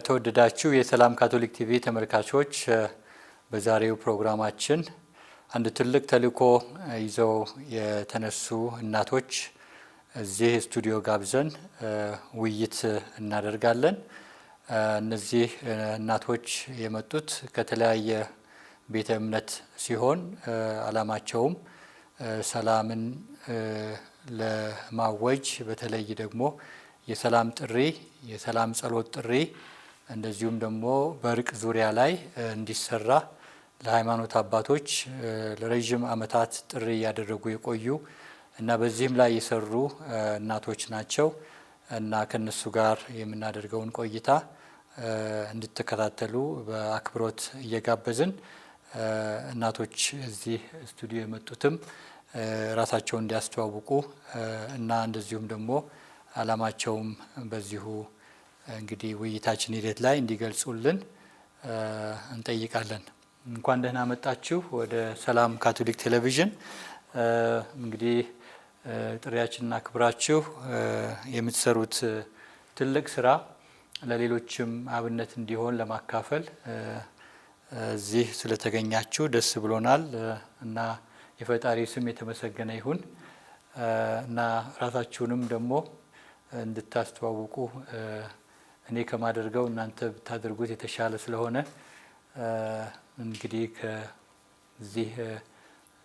የተወደዳችሁ የሰላም ካቶሊክ ቲቪ ተመልካቾች በዛሬው ፕሮግራማችን አንድ ትልቅ ተልእኮ ይዘው የተነሱ እናቶች እዚህ ስቱዲዮ ጋብዘን ውይይት እናደርጋለን። እነዚህ እናቶች የመጡት ከተለያየ ቤተ እምነት ሲሆን ዓላማቸውም ሰላምን ለማወጅ በተለይ ደግሞ የሰላም ጥሪ የሰላም ጸሎት ጥሪ እንደዚሁም ደግሞ በእርቅ ዙሪያ ላይ እንዲሰራ ለሃይማኖት አባቶች ለረጅም ዓመታት ጥሪ ያደረጉ የቆዩ እና በዚህም ላይ የሰሩ እናቶች ናቸው እና ከነሱ ጋር የምናደርገውን ቆይታ እንድትከታተሉ በአክብሮት እየጋበዝን እናቶች እዚህ ስቱዲዮ የመጡትም ራሳቸውን እንዲያስተዋውቁ እና እንደዚሁም ደግሞ ዓላማቸውም በዚሁ እንግዲህ ውይይታችን ሂደት ላይ እንዲገልጹልን እንጠይቃለን። እንኳን ደህና መጣችሁ ወደ ሰላም ካቶሊክ ቴሌቪዥን። እንግዲህ ጥሪያችንን አክብራችሁ የምትሰሩት ትልቅ ስራ ለሌሎችም አብነት እንዲሆን ለማካፈል እዚህ ስለተገኛችሁ ደስ ብሎናል እና የፈጣሪ ስም የተመሰገነ ይሁን እና ራሳችሁንም ደግሞ እንድታስተዋውቁ እኔ ከማደርገው እናንተ ብታደርጉት የተሻለ ስለሆነ እንግዲህ ከዚህ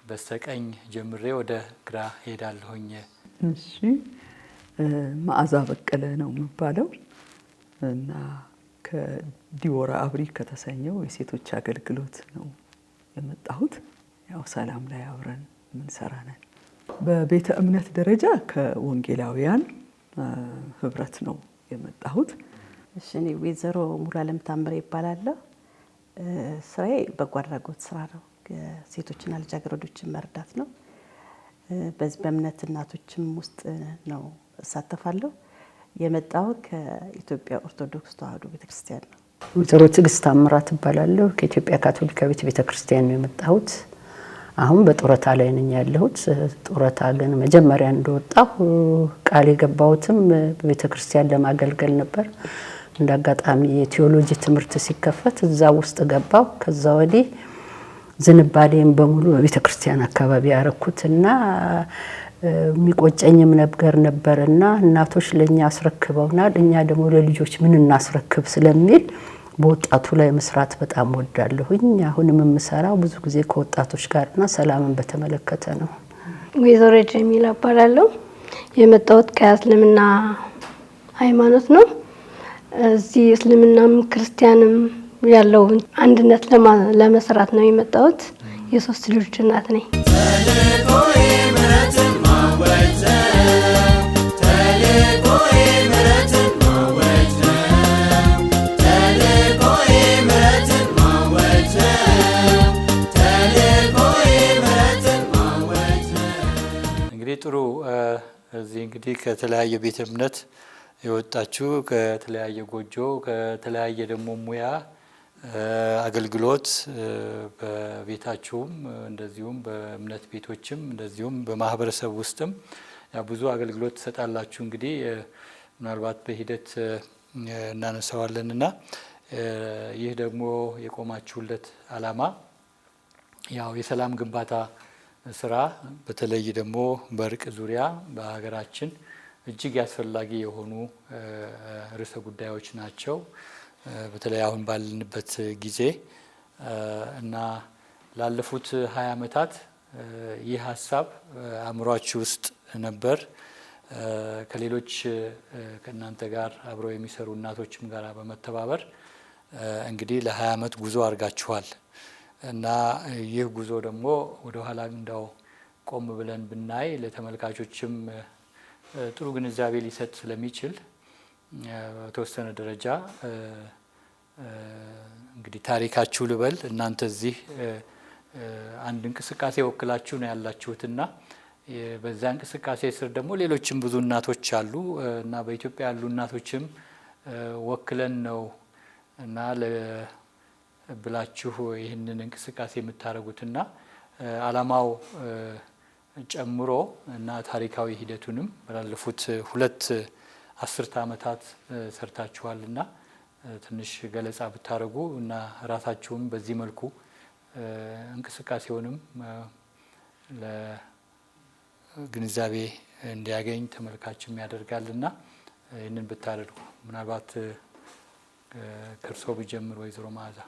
በስተቀኝ ጀምሬ ወደ ግራ ሄዳለሁኝ። እሺ፣ መዓዛ በቀለ ነው የሚባለው እና ከዲቦራ አብሪ ከተሰኘው የሴቶች አገልግሎት ነው የመጣሁት። ያው ሰላም ላይ አብረን የምንሰራ ነን። በቤተ እምነት ደረጃ ከወንጌላውያን ህብረት ነው የመጣሁት። እሺ፣ እኔ ወይዘሮ ሙሉዓለም ታምሬ ይባላለሁ። ስራዬ በጎ አድራጎት ስራ ነው። ሴቶችና ልጃገረዶችን መርዳት ነው። በዚህ በእምነት እናቶችም ውስጥ ነው እሳተፋለሁ። የመጣሁት ከኢትዮጵያ ኦርቶዶክስ ተዋሕዶ ቤተክርስቲያን ነው። ወይዘሮ ትዕግስት ታምራት እባላለሁ። ከኢትዮጵያ ካቶሊካዊት ቤተክርስቲያን ነው የመጣሁት። አሁን በጡረታ ላይ ነኝ ያለሁት። ጡረታ ግን መጀመሪያ እንደወጣሁ ቃል የገባሁትም በቤተክርስቲያን ለማገልገል ነበር። እንዳጋጣሚ የቴዎሎጂ ትምህርት ሲከፈት እዛ ውስጥ ገባሁ። ከዛ ወዲህ ዝንባሌም በሙሉ በቤተክርስቲያን አካባቢ ያረኩትና የሚቆጨኝም ነገር ነበርና እናቶች ለኛ አስረክበውናል፣ እኛ ደግሞ ለልጆች ምን እናስረክብ ስለሚል በወጣቱ ላይ መስራት በጣም ወዳለሁኝ። አሁንም የምሰራው ብዙ ጊዜ ከወጣቶች ጋርና ሰላምን በተመለከተ ነው። ወይዘሮ ጀሚላ እባላለሁ። የመጣሁት ከእስልምና ሃይማኖት ነው። እዚህ እስልምናም ክርስቲያንም ያለው አንድነት ለመስራት ነው የመጣሁት። የሶስት ልጆች እናት ነኝ። ጥሩ። እዚህ እንግዲህ ከተለያየ ቤተ እምነት የወጣችሁ ከተለያየ ጎጆ ከተለያየ ደግሞ ሙያ አገልግሎት በቤታችሁም እንደዚሁም በእምነት ቤቶችም እንደዚሁም በማህበረሰብ ውስጥም ብዙ አገልግሎት ትሰጣላችሁ። እንግዲህ ምናልባት በሂደት እናነሳዋለንና ይህ ደግሞ የቆማችሁለት ዓላማ ያው የሰላም ግንባታ ስራ በተለይ ደግሞ በእርቅ ዙሪያ በሀገራችን እጅግ አስፈላጊ የሆኑ ርዕሰ ጉዳዮች ናቸው። በተለይ አሁን ባለንበት ጊዜ እና ላለፉት 20 ዓመታት ይህ ሀሳብ አእምሯችሁ ውስጥ ነበር። ከሌሎች ከእናንተ ጋር አብረው የሚሰሩ እናቶችም ጋር በመተባበር እንግዲህ ለ20 ዓመት ጉዞ አድርጋችኋል እና ይህ ጉዞ ደግሞ ወደ ኋላ እንዳው ቆም ብለን ብናይ ለተመልካቾችም ጥሩ ግንዛቤ ሊሰጥ ስለሚችል በተወሰነ ደረጃ እንግዲህ ታሪካችሁ ልበል። እናንተ እዚህ አንድ እንቅስቃሴ ወክላችሁ ነው ያላችሁትና በዛ እንቅስቃሴ ስር ደግሞ ሌሎችም ብዙ እናቶች አሉ እና በኢትዮጵያ ያሉ እናቶችም ወክለን ነው እና ብላችሁ ይህንን እንቅስቃሴ የምታደርጉትና ዓላማው ጨምሮ እና ታሪካዊ ሂደቱንም ባለፉት 2 አስርተ ዓመታት ሰርታችኋልና ትንሽ ገለጻ ብታደርጉ እና ራሳችሁም በዚህ መልኩ እንቅስቃሴውንም ለግንዛቤ እንዲያገኝ ተመልካችም ያደርጋልና ይህንን ብታደርጉ ምናልባት ከእርሶ ቢጀምር ወይዘሮ መዓዛ።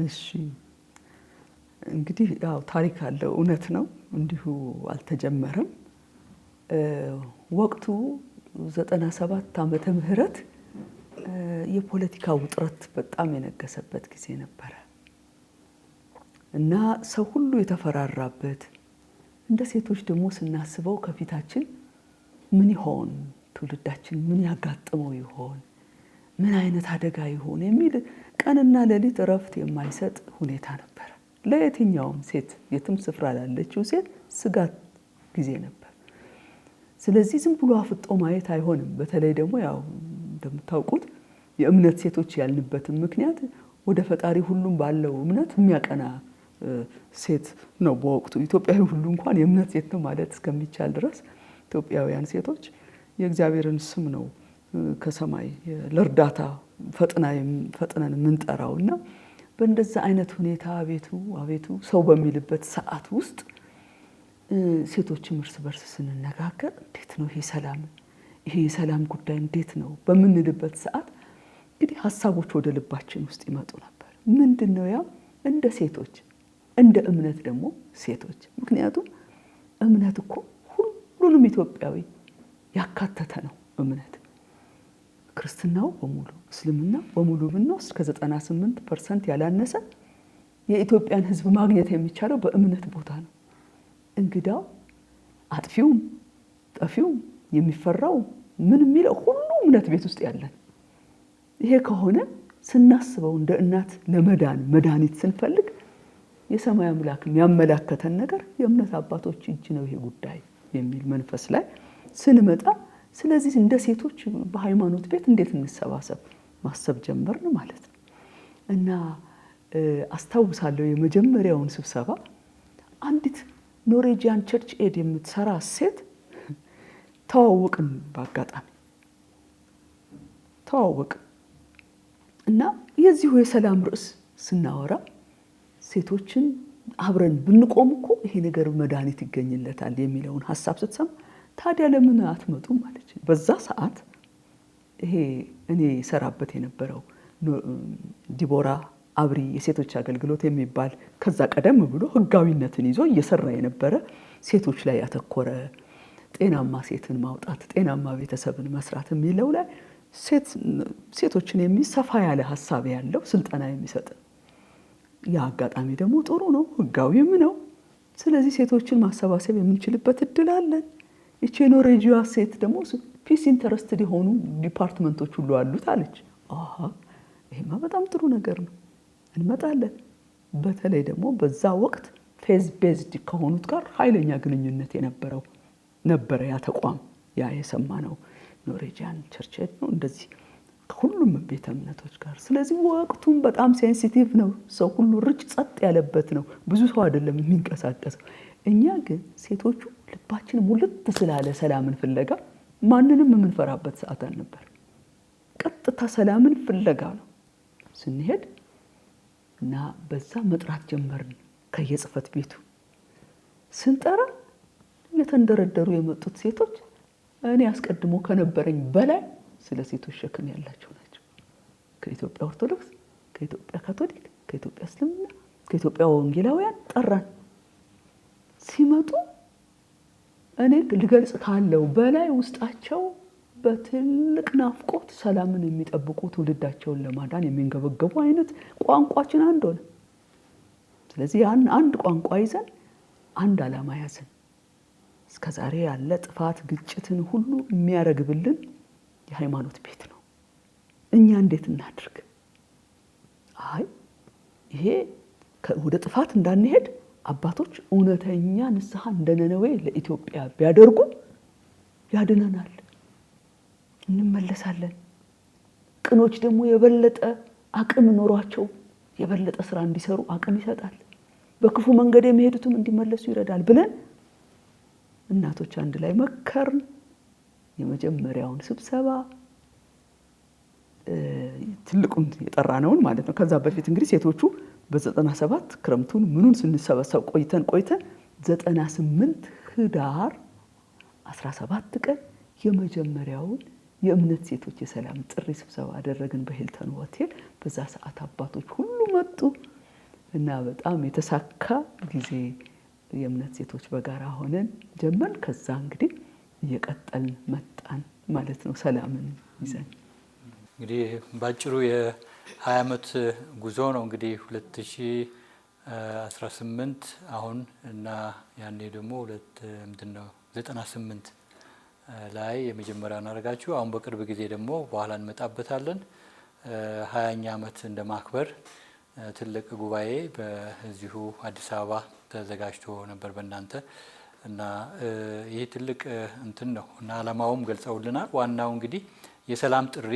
እሺ እንግዲህ ያው ታሪክ አለው፣ እውነት ነው፣ እንዲሁ አልተጀመረም። ወቅቱ 97 ዓመተ ምህረት የፖለቲካ ውጥረት በጣም የነገሰበት ጊዜ ነበረ እና ሰው ሁሉ የተፈራራበት፣ እንደ ሴቶች ደግሞ ስናስበው ከፊታችን ምን ይሆን ትውልዳችን ምን ያጋጥመው ይሆን ምን አይነት አደጋ ይሆን የሚል ቀንና ሌሊት እረፍት የማይሰጥ ሁኔታ ነበር። ለየትኛውም ሴት የትም ስፍራ ላለችው ሴት ስጋት ጊዜ ነበር። ስለዚህ ዝም ብሎ አፍጦ ማየት አይሆንም። በተለይ ደግሞ ያው እንደምታውቁት የእምነት ሴቶች ያልንበትም ምክንያት ወደ ፈጣሪ ሁሉም ባለው እምነት የሚያቀና ሴት ነው። በወቅቱ ኢትዮጵያዊ ሁሉ እንኳን የእምነት ሴት ነው ማለት እስከሚቻል ድረስ ኢትዮጵያውያን ሴቶች የእግዚአብሔርን ስም ነው ከሰማይ ለእርዳታ ፈጥነን የምንጠራው እና በእንደዛ አይነት ሁኔታ አቤቱ ሰው በሚልበት ሰዓት ውስጥ ሴቶችም እርስ በርስ ስንነጋገር እንዴት ነው ይሄ የሰላም ጉዳይ እንዴት ነው በምንልበት ሰዓት እንግዲህ ሀሳቦች ወደ ልባችን ውስጥ ይመጡ ነበር። ምንድነው ያ? እንደ ሴቶች እንደ እምነት ደግሞ ሴቶች፣ ምክንያቱም እምነት እኮ ሁሉንም ኢትዮጵያዊ ያካተተ ነው። እምነት ክርስትናው በሙሉ እስልምና በሙሉ ብንወስድ ከ98% ያላነሰ የኢትዮጵያን ሕዝብ ማግኘት የሚቻለው በእምነት ቦታ ነው። እንግዳው አጥፊውም ጠፊውም የሚፈራው ምን የሚለው ሁሉ እምነት ቤት ውስጥ ያለን። ይሄ ከሆነ ስናስበው እንደ እናት ለመዳን መድኃኒት ስንፈልግ የሰማይ አምላክ የሚያመላከተን ነገር የእምነት አባቶች እጅ ነው ይሄ ጉዳይ የሚል መንፈስ ላይ ስንመጣ፣ ስለዚህ እንደ ሴቶች በሃይማኖት ቤት እንዴት እንሰባሰብ ማሰብ ጀመርን ማለት ነው። እና አስታውሳለሁ የመጀመሪያውን ስብሰባ አንዲት ኖርዌጂያን ቸርች ኤድ የምትሰራ ሴት ተዋወቅን። በአጋጣሚ ተዋወቅን እና የዚሁ የሰላም ርዕስ ስናወራ ሴቶችን አብረን ብንቆም እኮ ይሄ ነገር መድኃኒት ይገኝለታል የሚለውን ሀሳብ ስትሰማ ታዲያ ለምን አትመጡም ማለች። በዛ ሰዓት ይሄ እኔ ሰራበት የነበረው ዲቦራ አብሪ የሴቶች አገልግሎት የሚባል ከዛ ቀደም ብሎ ህጋዊነትን ይዞ እየሰራ የነበረ ሴቶች ላይ ያተኮረ ጤናማ ሴትን ማውጣት ጤናማ ቤተሰብን መስራት የሚለው ላይ ሴቶችን የሚሰፋ ያለ ሀሳብ ያለው ስልጠና የሚሰጥ ያ አጋጣሚ ደግሞ ጥሩ ነው፣ ህጋዊም ነው። ስለዚህ ሴቶችን ማሰባሰብ የምንችልበት እድል አለን። እቺ ኖርዌጂያ ሴት ደግሞ ፒስ ኢንተረስትድ የሆኑ ዲፓርትመንቶች ሁሉ አሉት አለች። አሃ ይሄማ በጣም ጥሩ ነገር ነው፣ እንመጣለን። በተለይ ደግሞ በዛ ወቅት ፌዝ ቤዝድ ከሆኑት ጋር ኃይለኛ ግንኙነት የነበረው ነበረ ያ ተቋም። ያ የሰማነው ኖርዌጂያን ቸርች ነው እንደዚህ ከሁሉም ቤተ እምነቶች ጋር። ስለዚህ ወቅቱም በጣም ሴንሲቲቭ ነው። ሰው ሁሉ ርጭ ጸጥ ያለበት ነው። ብዙ ሰው አይደለም የሚንቀሳቀሰው። እኛ ግን ሴቶቹ ልባችን ሙልት ስላለ ሰላምን ፍለጋ ማንንም የምንፈራበት ሰዓት አልነበር። ቀጥታ ሰላምን ፍለጋ ነው ስንሄድ እና በዛ መጥራት ጀመርን። ከየጽፈት ቤቱ ስንጠራ እየተንደረደሩ የመጡት ሴቶች እኔ አስቀድሞ ከነበረኝ በላይ ስለ ሴቶች ሸክም ያላቸው ናቸው። ከኢትዮጵያ ኦርቶዶክስ፣ ከኢትዮጵያ ካቶሊክ፣ ከኢትዮጵያ እስልምና፣ ከኢትዮጵያ ወንጌላውያን ጠራን። ሲመጡ እኔ ልገልጽ ካለው በላይ ውስጣቸው በትልቅ ናፍቆት ሰላምን የሚጠብቁ ትውልዳቸውን ለማዳን የሚንገበገቡ አይነት ቋንቋችን አንድ ሆነ። ስለዚህ ያን አንድ ቋንቋ ይዘን አንድ ዓላማ ያዘን። እስከዛሬ ያለ ጥፋት ግጭትን ሁሉ የሚያረግብልን የሃይማኖት ቤት ነው። እኛ እንዴት እናድርግ? ይሄ ወደ ጥፋት እንዳንሄድ አባቶች እውነተኛ ንስሐ እንደ ነነዌ ለኢትዮጵያ ቢያደርጉ ያድነናል፣ እንመለሳለን። ቅኖች ደግሞ የበለጠ አቅም ኖሯቸው የበለጠ ስራ እንዲሰሩ አቅም ይሰጣል። በክፉ መንገድ የሚሄዱትም እንዲመለሱ ይረዳል ብለን እናቶች አንድ ላይ መከርን። የመጀመሪያውን ስብሰባ ትልቁን የጠራነውን ማለት ነው። ከዛ በፊት እንግዲህ ሴቶቹ በ97 ክረምቱን ምኑን ስንሰበሰብ ቆይተን 98 ህዳር 17 ቀን የመጀመሪያውን የእምነት ሴቶች የሰላም ጥሪ ስብሰባ አደረግን በሂልተን ሆቴል። በዛ ሰዓት አባቶች ሁሉ መጡ እና በጣም የተሳካ ጊዜ የእምነት ሴቶች በጋራ ሆነን ጀመርን። ከዛ እንግዲህ እየቀጠልን መጣን ማለት ነው ሰላምን ይዘን። እንግዲህ ባጭሩ የ20 ዓመት ጉዞ ነው እንግዲህ 2018 አሁን እና ያኔ ደግሞ 98 ላይ የመጀመሪያውን አደረጋችሁ። አሁን በቅርብ ጊዜ ደግሞ በኋላ እንመጣበታለን 20ኛ ዓመት እንደማክበር ትልቅ ጉባኤ በዚሁ አዲስ አበባ ተዘጋጅቶ ነበር በእናንተ እና ይህ ትልቅ እንትን ነው እና ዓላማውም ገልጸውልናል። ዋናው እንግዲህ የሰላም ጥሪ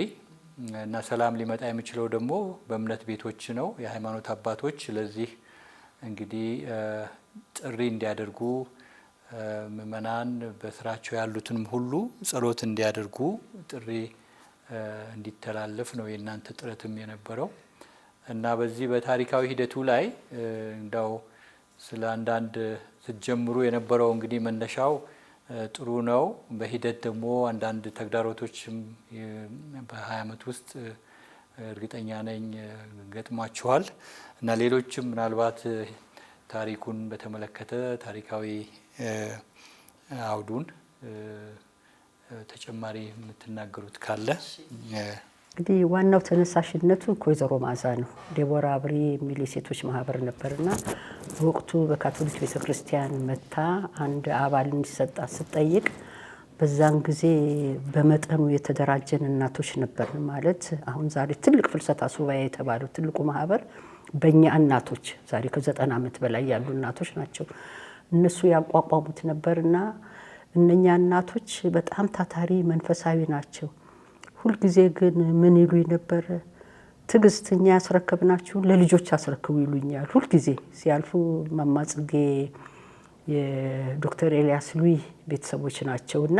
እና ሰላም ሊመጣ የሚችለው ደግሞ በእምነት ቤቶች ነው። የሃይማኖት አባቶች ለዚህ እንግዲህ ጥሪ እንዲያደርጉ ምእመናን በስራቸው ያሉትንም ሁሉ ጸሎት እንዲያደርጉ ጥሪ እንዲተላለፍ ነው የእናንተ ጥረትም የነበረው እና በዚህ በታሪካዊ ሂደቱ ላይ እንዳው ስለ አንዳንድ ስትጀምሩ የነበረው እንግዲህ መነሻው ጥሩ ነው። በሂደት ደግሞ አንዳንድ ተግዳሮቶችም በ20 ዓመት ውስጥ እርግጠኛ ነኝ ገጥሟችኋል እና ሌሎችም ምናልባት ታሪኩን በተመለከተ ታሪካዊ አውዱን ተጨማሪ የምትናገሩት ካለ? እንግዲህ ዋናው ተነሳሽነቱ ከወይዘሮ መዓዛ ነው። ዴቦራ አብሪ የሚል የሴቶች ማህበር ነበርና በወቅቱ በካቶሊክ ቤተክርስቲያን መታ አንድ አባል እንዲሰጣት ስትጠይቅ በዛን ጊዜ በመጠኑ የተደራጀን እናቶች ነበር። ማለት አሁን ዛሬ ትልቅ ፍልሰታ ሱባኤ የተባለው ትልቁ ማህበር በእኛ እናቶች ዛሬ ከ90 ዓመት በላይ ያሉ እናቶች ናቸው እነሱ ያቋቋሙት ነበርና እነኛ እናቶች በጣም ታታሪ መንፈሳዊ ናቸው። ሁልጊዜ ግን ምን ይሉኝ ነበር? ትዕግስተኛ ያስረከብናችሁ ለልጆች አስረክቡ ይሉኛል። ሁልጊዜ ሲያልፉ ማማጽጌ የዶክተር ኤልያስ ሉይ ቤተሰቦች ናቸውና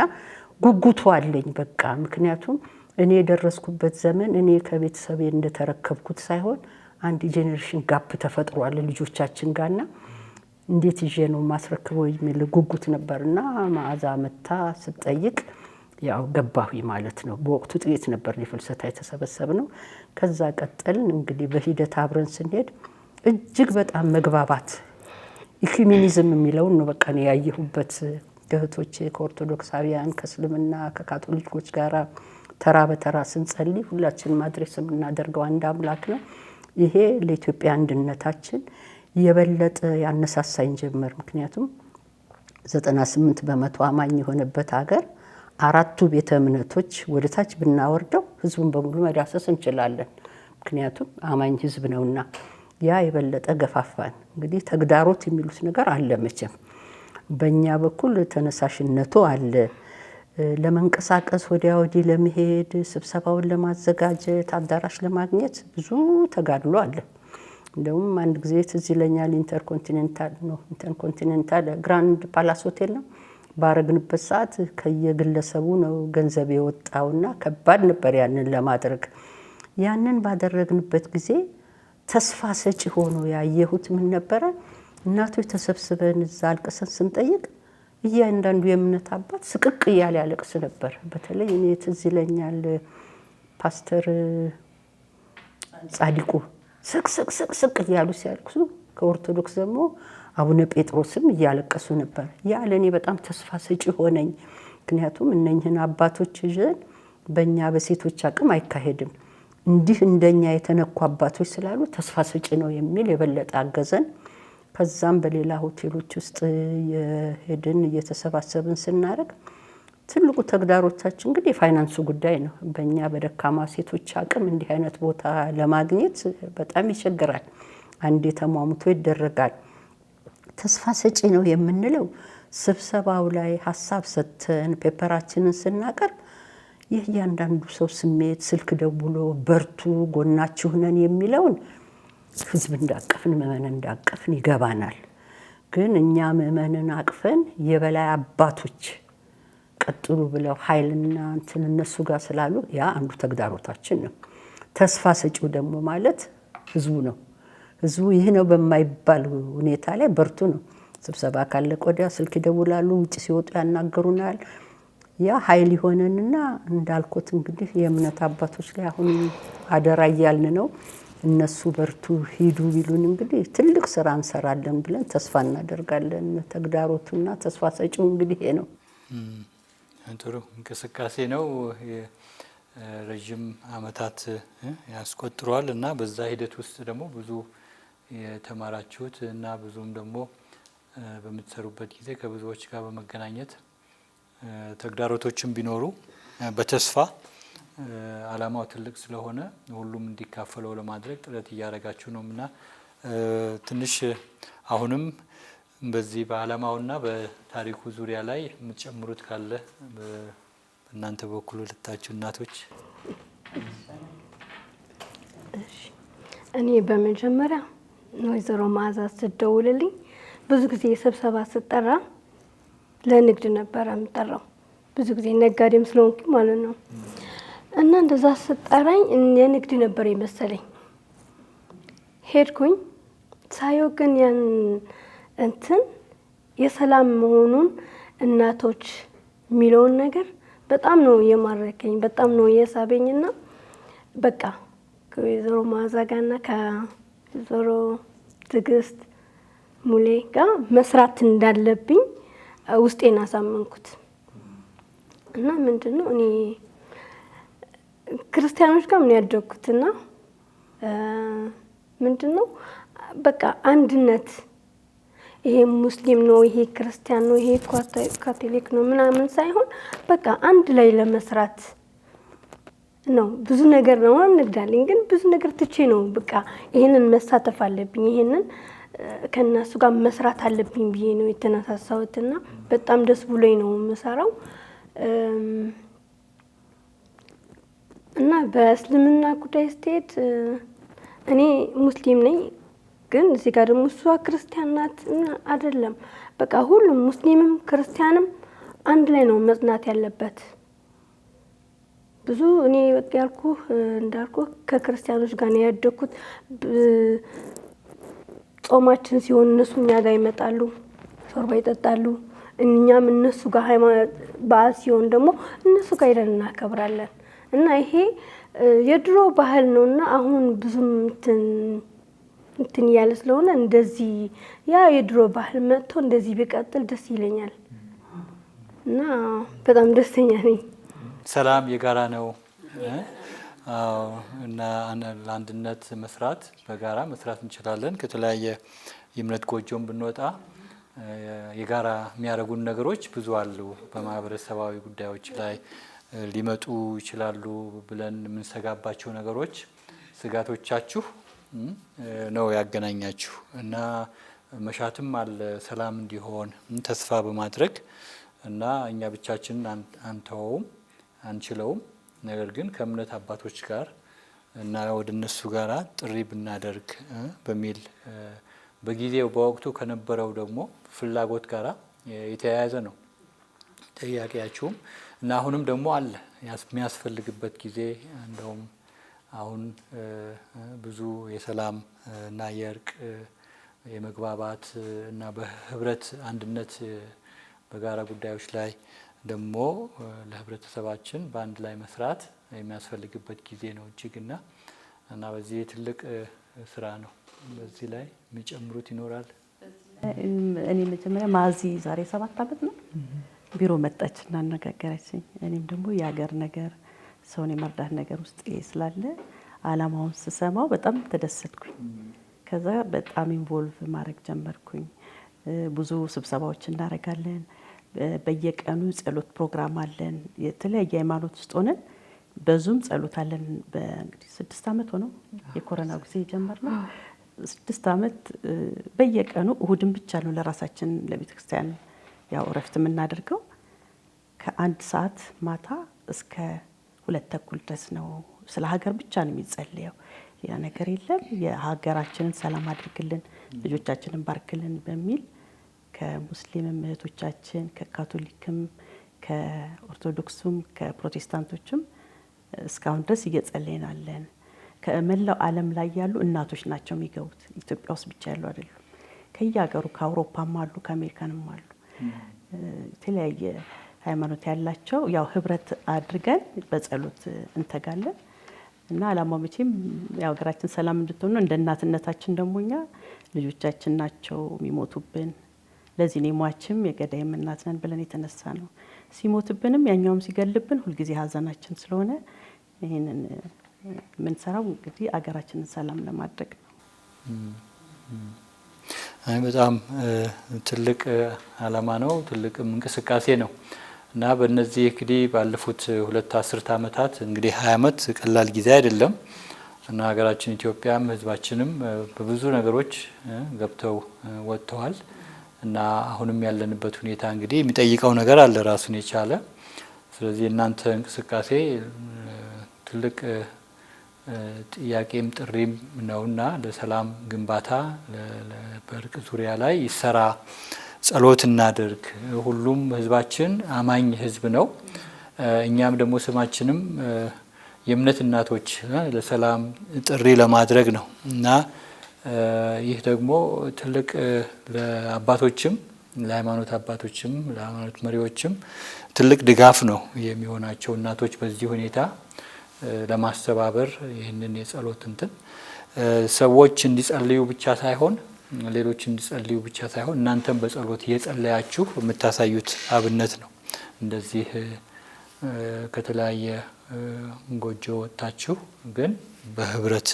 ጉጉቱ አለኝ በቃ። ምክንያቱም እኔ የደረስኩበት ዘመን እኔ ከቤተሰቤ እንደተረከብኩት ሳይሆን አንድ ጄኔሬሽን ጋፕ ተፈጥሯል ልጆቻችን ጋርና እንዴት ይዤ ነው ማስረክበው የሚል ጉጉት ነበርና መዓዛ መታ ስትጠይቅ ያው ገባሁ ማለት ነው። በወቅቱ ጥቂት ነበር ለፍልሰታ የተሰበሰብነው። ከዛ ቀጠልን እንግዲህ በሂደት አብረን ስንሄድ እጅግ በጣም መግባባት ኢኩሜኒዝም የሚለው ነው በቃ ነው ያየሁበት። እህቶቼ ከኦርቶዶክሳውያን ከእስልምና ከካቶሊኮች ጋራ ተራ በተራ ስንጸልይ ሁላችንም አድሬስ የምናደርገው አንድ አምላክ ነው። ይሄ ለኢትዮጵያ አንድነታችን የበለጠ ያነሳሳኝ ጀመር። ምክንያቱም 98% አማኝ የሆነበት ሀገር አራቱ ቤተ እምነቶች ወደታች ብናወርደው ህዝቡን በሙሉ መዳሰስ እንችላለን። ምክንያቱም አማኝ ህዝብ ነውና ያ የበለጠ ገፋፋን። እንግዲህ ተግዳሮት የሚሉት ነገር አለ መቼም። በእኛ በኩል ተነሳሽነቱ አለ። ለመንቀሳቀስ ወዲያ ወዲህ ለመሄድ ስብሰባውን ለማዘጋጀት አዳራሽ ለማግኘት ብዙ ተጋድሎ አለ። እንደውም አንድ ጊዜ ትዝ ይለኛል ኢንተርኮንቲኔንታል ግራንድ ፓላስ ሆቴል ነው ባረግንበት ሰዓት ከየግለሰቡ ነው ገንዘብ የወጣውና ከባድ ነበር ያንን ለማድረግ። ያንን ባደረግንበት ጊዜ ተስፋ ሰጪ ሆኖ ያየሁት ምን ነበረ? እናቶች ተሰብስበን እዛ አልቅሰን ስንጠይቅ እያንዳንዱ የእምነት አባት ስቅቅ እያለ ያለቅስ ነበር። በተለይ እኔ ትዝ ይለኛል ፓስተር ጻዲቁ ስቅ እያሉ ሲያልቅሱ፣ ከኦርቶዶክስ ደግሞ አቡነ ጴጥሮስም እያለቀሱ ነበር። ያ ለእኔ በጣም ተስፋ ሰጪ ሆነኝ። ምክንያቱም እነኝህን አባቶች ይዘን በእኛ በሴቶች አቅም አይካሄድም፣ እንዲህ እንደኛ የተነኩ አባቶች ስላሉ ተስፋ ሰጪ ነው የሚል የበለጠ አገዘን። ከዛም በሌላ ሆቴሎች ውስጥ የሄድን እየተሰባሰብን ስናደርግ ትልቁ ተግዳሮቻችን እንግዲህ የፋይናንሱ ጉዳይ ነው። በእኛ በደካማ ሴቶች አቅም እንዲህ አይነት ቦታ ለማግኘት በጣም ይቸግራል። አንዴ ተሟሙቶ ይደረጋል። ተስፋ ሰጪ ነው የምንለው ስብሰባው ላይ ሀሳብ ሰጥተን ፔፐራችንን ስናቀርብ የእያንዳንዱ ሰው ስሜት ስልክ ደውሎ በርቱ ጎናችሁ ነን የሚለውን ህዝብ እንዳቀፍን ምእመንን እንዳቀፍን ይገባናል። ግን እኛ ምእመንን አቅፈን የበላይ አባቶች ቀጥሉ ብለው ኃይልና እንትን እነሱ ጋር ስላሉ ያ አንዱ ተግዳሮታችን ነው። ተስፋ ሰጪው ደግሞ ማለት ህዝቡ ነው። ህዝቡ ይህ ነው በማይባል ሁኔታ ላይ በርቱ ነው። ስብሰባ ካለቀ ወዲያ ስልክ ይደውላሉ፣ ውጭ ሲወጡ ያናገሩናል። ያ ኃይል ይሆነንና እንዳልኩት እንግዲህ የእምነት አባቶች ላይ አሁን አደራ እያልን ነው። እነሱ በርቱ ሂዱ ቢሉን እንግዲህ ትልቅ ስራ እንሰራለን ብለን ተስፋ እናደርጋለን። ተግዳሮቱና ተስፋ ሰጪው እንግዲህ ይሄ ነው። ጥሩ እንቅስቃሴ ነው። ረዥም ዓመታት ያስቆጥሯል እና በዛ ሂደት ውስጥ ደግሞ ብዙ የተማራችሁት እና ብዙም ደግሞ በምትሰሩበት ጊዜ ከብዙዎች ጋር በመገናኘት ተግዳሮቶችን ቢኖሩ በተስፋ ዓላማው ትልቅ ስለሆነ ሁሉም እንዲካፈለው ለማድረግ ጥረት እያደረጋችሁ ነው እና ትንሽ አሁንም በዚህ በዓላማውና በታሪኩ ዙሪያ ላይ የምትጨምሩት ካለ በእናንተ በኩል ሁለታችሁ እናቶች። እኔ በመጀመሪያ ወይዘሮ መዓዛ ስትደውልልኝ ብዙ ጊዜ ስብሰባ ስጠራ ለንግድ ነበረ የምጠራው፣ ብዙ ጊዜ ነጋዴም ስለሆንኩ ማለት ነው። እና እንደዛ ስጠራኝ የንግድ ነበር የመሰለኝ። ሄድኩኝ ሳየው ግን ያን እንትን የሰላም መሆኑን እናቶች የሚለውን ነገር በጣም ነው የማረከኝ፣ በጣም ነው የሳበኝና በቃ ከወይዘሮ መዓዛ ጋርና ከወይዘሮ ትዕግስት ሙሌ ጋር መስራት እንዳለብኝ ውስጤን አሳመንኩት። እና ምንድነው እኔ ክርስቲያኖች ጋር ምን ያደግኩትና ምንድነው በቃ አንድነት፣ ይሄ ሙስሊም ነው፣ ይሄ ክርስቲያን ነው፣ ይሄ ካቶሊክ ነው ምናምን ሳይሆን በቃ አንድ ላይ ለመስራት ነው። ብዙ ነገር ነው እንግዳለኝ፣ ግን ብዙ ነገር ትቼ ነው በቃ ይሄንን መሳተፍ አለብኝ፣ ይሄንን ከነሱ ጋር መስራት አለብኝ ብዬ ነው የተነሳሳሁትና በጣም ደስ ብሎኝ ነው የምሰራው። እና በእስልምና ጉዳይ ስትሄድ እኔ ሙስሊም ነኝ፣ ግን እዚህ ጋር ደግሞ እሷ ክርስቲያን ናት አይደለም። በቃ ሁሉም ሙስሊምም ክርስቲያንም አንድ ላይ ነው መጽናት ያለበት። ብዙ እኔ ያልኩህ እንዳልኩህ ከክርስቲያኖች ጋር ነው ያደግኩት። ጾማችን ሲሆን እነሱ እኛ ጋር ይመጣሉ፣ ሾርባ ይጠጣሉ። እኛም እነሱ ጋር ሃይማኖት በዓል ሲሆን ደግሞ እነሱ ጋር ሄደን እናከብራለን። እና ይሄ የድሮ ባህል ነውና አሁን ብዙም እንትን እያለ ስለሆነ እንደዚህ ያ የድሮ ባህል መጥቶ እንደዚህ ቢቀጥል ደስ ይለኛል እና በጣም ደስተኛ ነኝ። ሰላም የጋራ ነው እና ለአንድነት መስራት በጋራ መስራት እንችላለን። ከተለያየ የእምነት ጎጆም ብንወጣ የጋራ የሚያደርጉን ነገሮች ብዙ አሉ። በማህበረሰባዊ ጉዳዮች ላይ ሊመጡ ይችላሉ ብለን የምንሰጋባቸው ነገሮች ስጋቶቻችሁ ነው ያገናኛችሁ እና መሻትም አለ ሰላም እንዲሆን ተስፋ በማድረግ እና እኛ ብቻችንን አንተውም አንችለውም። ነገር ግን ከእምነት አባቶች ጋር እና ወደ እነሱ ጋር ጥሪ ብናደርግ በሚል በጊዜው በወቅቱ ከነበረው ደግሞ ፍላጎት ጋር የተያያዘ ነው ጥያቄያችሁም እና አሁንም ደግሞ አለ የሚያስፈልግበት ጊዜ። እንደውም አሁን ብዙ የሰላም እና የእርቅ የመግባባት እና በህብረት አንድነት በጋራ ጉዳዮች ላይ ደግሞ ለህብረተሰባችን በአንድ ላይ መስራት የሚያስፈልግበት ጊዜ ነው እጅግና እና በዚህ ትልቅ ስራ ነው። በዚህ ላይ የሚጨምሩት ይኖራል? እኔ መጀመሪያ ማዚ ዛሬ 7 ዓመት ነው ቢሮ መጣች እና አነጋገረችኝ። እኔም ደግሞ የሀገር ነገር ሰውን የመርዳት ነገር ውስጥ ስላለ አላማውን ስሰማው በጣም ተደሰትኩኝ። ከዛ በጣም ኢንቮልቭ ማድረግ ጀመርኩኝ። ብዙ ስብሰባዎች እናደርጋለን። በየቀኑ ጸሎት ፕሮግራም አለን። የተለያየ ሃይማኖት ውስጥ ሆነን በዙም ጸሎት አለን። በእንግዲህ 6 ዓመት ሆነው የኮሮና ጊዜ ጀመርነው። 6 ዓመት በየቀኑ እሁድን ብቻ ነው ለራሳችን ለቤተክርስቲያን ያው እረፍት የምናደርገው። ከ1 ሰዓት ማታ እስከ 2 ተኩል ድረስ ነው። ስለ ሀገር ብቻ ነው የሚጸልየው። ያ ነገር የለም የሀገራችንን ሰላም አድርግልን፣ ልጆቻችንን ባርክልን በሚል ከሙስሊም እህቶቻችን ከካቶሊክም ከኦርቶዶክሱም ከፕሮቴስታንቶችም እስካሁን ድረስ እየጸለይናለን ከመላው ዓለም ላይ ያሉ እናቶች ናቸው የሚገቡት። ኢትዮጵያ ውስጥ ብቻ ያሉ አይደሉም። ከየሀገሩ ከአውሮፓም አሉ፣ ከአሜሪካንም አሉ። የተለያየ ሃይማኖት ያላቸው ያው ህብረት አድርገን በጸሎት እንተጋለን እና ዓላማው መቼም ያው ሀገራችን ሰላም እንድትሆን ነው። እንደ እናትነታችን ደግሞ እኛ ልጆቻችን ናቸው የሚሞቱብን። ለዚህ ነው ሟችም የገዳይም እናት ነን ብለን የተነሳ ነው። ሲሞትብንም ያኛውም ሲገልብን ሁልጊዜ ሀዘናችን ስለሆነ ይህንን የምንሰራው እንግዲህ አገራችንን ሰላም ለማድረግ ነው። በጣም ትልቅ ዓላማ ነው፣ ትልቅም እንቅስቃሴ ነው እና በእነዚህ እንግዲህ ባለፉት 2 አስርት ዓመታት እንግዲህ 20 ዓመት ቀላል ጊዜ አይደለም እና ሀገራችን ኢትዮጵያም ህዝባችንም በብዙ ነገሮች ገብተው ወጥተዋል እና አሁንም ያለንበት ሁኔታ እንግዲህ የሚጠይቀው ነገር አለ ራሱን የቻለ። ስለዚህ እናንተ እንቅስቃሴ ትልቅ ጥያቄም ጥሪም ነውና ለሰላም ግንባታ በእርቅ ዙሪያ ላይ ይሰራ፣ ጸሎት እናድርግ። ሁሉም ህዝባችን አማኝ ህዝብ ነው። እኛም ደግሞ ስማችንም የእምነት እናቶች ለሰላም ጥሪ ለማድረግ ነው እና ይህ ደግሞ ትልቅ ለአባቶችም ለሃይማኖት አባቶችም ለሃይማኖት መሪዎችም ትልቅ ድጋፍ ነው የሚሆናቸው። እናቶች በዚህ ሁኔታ ለማስተባበር ይህንን የጸሎት እንትን ሰዎች እንዲጸልዩ ብቻ ሳይሆን ሌሎች እንዲጸልዩ ብቻ ሳይሆን እናንተም በጸሎት እየጸለያችሁ የምታሳዩት አብነት ነው። እንደዚህ ከተለያየ ጎጆ ወጣችሁ ግን በህብረት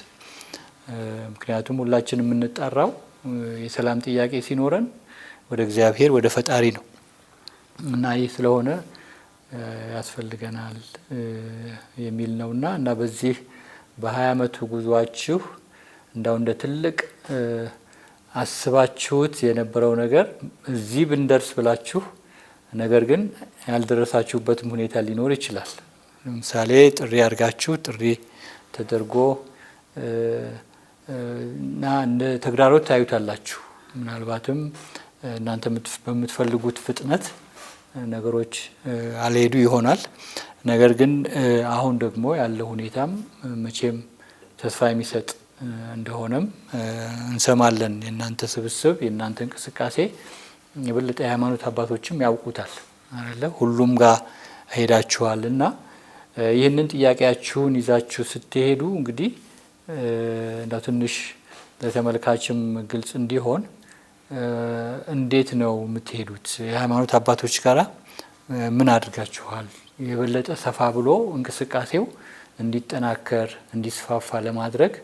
ምክንያቱም ሁላችን የምንጠራው የሰላም ጥያቄ ሲኖረን ወደ እግዚአብሔር ወደ ፈጣሪ ነው እና ይህ ስለሆነ ያስፈልገናል የሚል ነውና እና በዚህ በ20 ዓመቱ ጉዟችሁ እንዳው እንደ ትልቅ አስባችሁት የነበረው ነገር እዚህ ብንደርስ ብላችሁ ነገር ግን ያልደረሳችሁበትም ሁኔታ ሊኖር ይችላል። ለምሳሌ ጥሪ አድርጋችሁ ጥሪ ተደርጎ እና እንደ ተግዳሮት ታዩታላችሁ። ምናልባትም እናንተ በምትፈልጉት ፍጥነት ነገሮች አልሄዱ ይሆናል። ነገር ግን አሁን ደግሞ ያለው ሁኔታም መቼም ተስፋ የሚሰጥ እንደሆነም እንሰማለን። የእናንተ ስብስብ የእናንተ እንቅስቃሴ የበለጠ የሃይማኖት አባቶችም ያውቁታል አይደለ? ሁሉም ጋር ሄዳችኋል እና ይህንን ጥያቄያችሁን ይዛችሁ ስትሄዱ እንግዲህ እንደው ትንሽ ለተመልካችም ግልጽ እንዲሆን እንዴት ነው የምትሄዱት? የሃይማኖት አባቶች ጋራ ምን አድርጋችኋል? የበለጠ ሰፋ ብሎ እንቅስቃሴው እንዲጠናከር እንዲስፋፋ ለማድረግ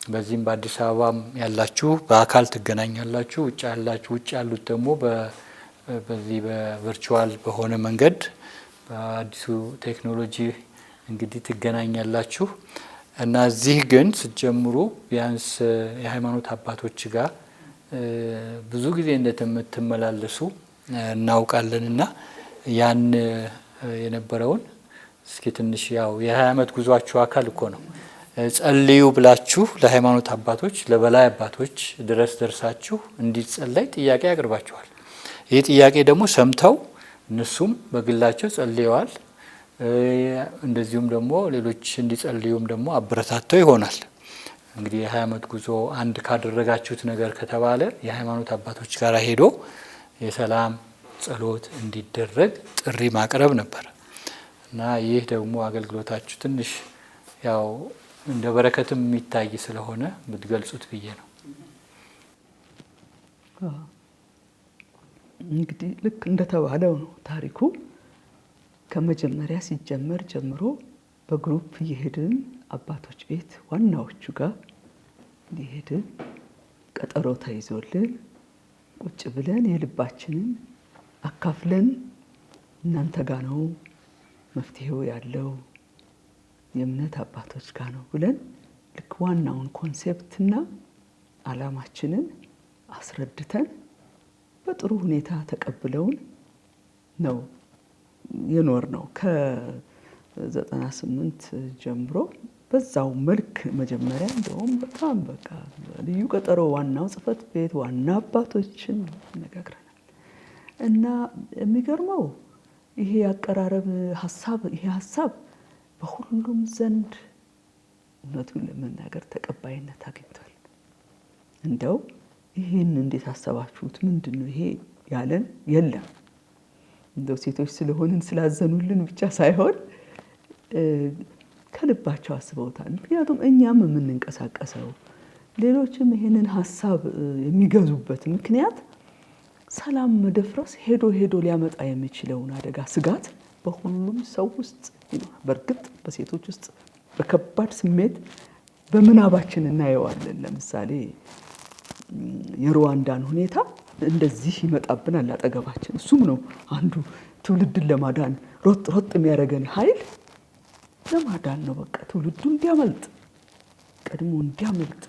በዚህም በአዲስ አበባም ያላችሁ በአካል ትገናኛላችሁ፣ ውጭ ያሉት ደግሞ በዚህ በቨርቹዋል በሆነ መንገድ በአዲሱ ቴክኖሎጂ እንግዲህ ትገናኛላችሁ እና እዚህ ግን ስትጀምሩ ቢያንስ የሃይማኖት አባቶች ጋር ብዙ ጊዜ እንደምትመላለሱ እናውቃለንና ያን የነበረውን እስኪ ትንሽ ያው የ20 ዓመት ጉዟችሁ አካል እኮ ነው። ጸልዩ ብላችሁ ለሃይማኖት አባቶች ለበላይ አባቶች ድረስ ደርሳችሁ እንዲጸለይ ጥያቄ ያቀርባችኋል። ይህ ጥያቄ ደግሞ ሰምተው እነሱም በግላቸው ጸልየዋል። እንደዚሁም ደግሞ ሌሎች እንዲጸልዩም ደግሞ አበረታተው ይሆናል። እንግዲህ የ20 ዓመት ጉዞ አንድ ካደረጋችሁት ነገር ከተባለ የሃይማኖት አባቶች ጋር ሄዶ የሰላም ጸሎት እንዲደረግ ጥሪ ማቅረብ ነበር እና ይህ ደግሞ አገልግሎታችሁ ትንሽ ያው እንደ በረከትም የሚታይ ስለሆነ ብትገልጹት ብዬ ነው። እንግዲህ ልክ እንደተባለው ነው ታሪኩ። ከመጀመሪያ ሲጀመር ጀምሮ በግሩፕ እየሄድን አባቶች ቤት ዋናዎቹ ጋር እየሄድን ቀጠሮ ተይዞልን ቁጭ ብለን የልባችንን አካፍለን እናንተ ጋ ነው መፍትሄው ያለው የእምነት አባቶች ጋር ነው ብለን ልክ ዋናውን ኮንሴፕትና ዓላማችንን አስረድተን በጥሩ ሁኔታ ተቀብለውን ነው የኖር ነው። ከ98 ጀምሮ በዛው መልክ መጀመሪያ እንደውም በጣም በቃ ልዩ ቀጠሮ ዋናው ጽሕፈት ቤት ዋና አባቶችን ነጋግረናል እና የሚገርመው ይሄ ያቀራረብ ሀሳብ በሁሉም ዘንድ እውነቱን ለመናገር ተቀባይነት አግኝቷል። እንደው ይህን እንዴት አሰባችሁት? ምንድን ነው ይሄ ያለን የለም። እንደው ሴቶች ስለሆንን ስላዘኑልን ብቻ ሳይሆን ከልባቸው አስበውታል። ምክንያቱም እኛም የምንንቀሳቀሰው ሌሎችም ይህንን ሀሳብ የሚገዙበት ምክንያት ሰላም መደፍረስ ሄዶ ሄዶ ሊያመጣ የሚችለውን አደጋ ስጋት በሁሉም ሰው ውስጥ ይኖራል። በእርግጥ በሴቶች ውስጥ በከባድ ስሜት በምናባችን እናየዋለን። ለምሳሌ የሩዋንዳን ሁኔታ እንደዚህ ይመጣብናል አጠገባችን። እሱም ነው አንዱ ትውልድን ለማዳን ሮጥ ሮጥ የሚያደርገን ኃይል ለማዳን ነው። በቃ ትውልዱ እንዲያመልጥ ቀድሞ እንዲያመልጥ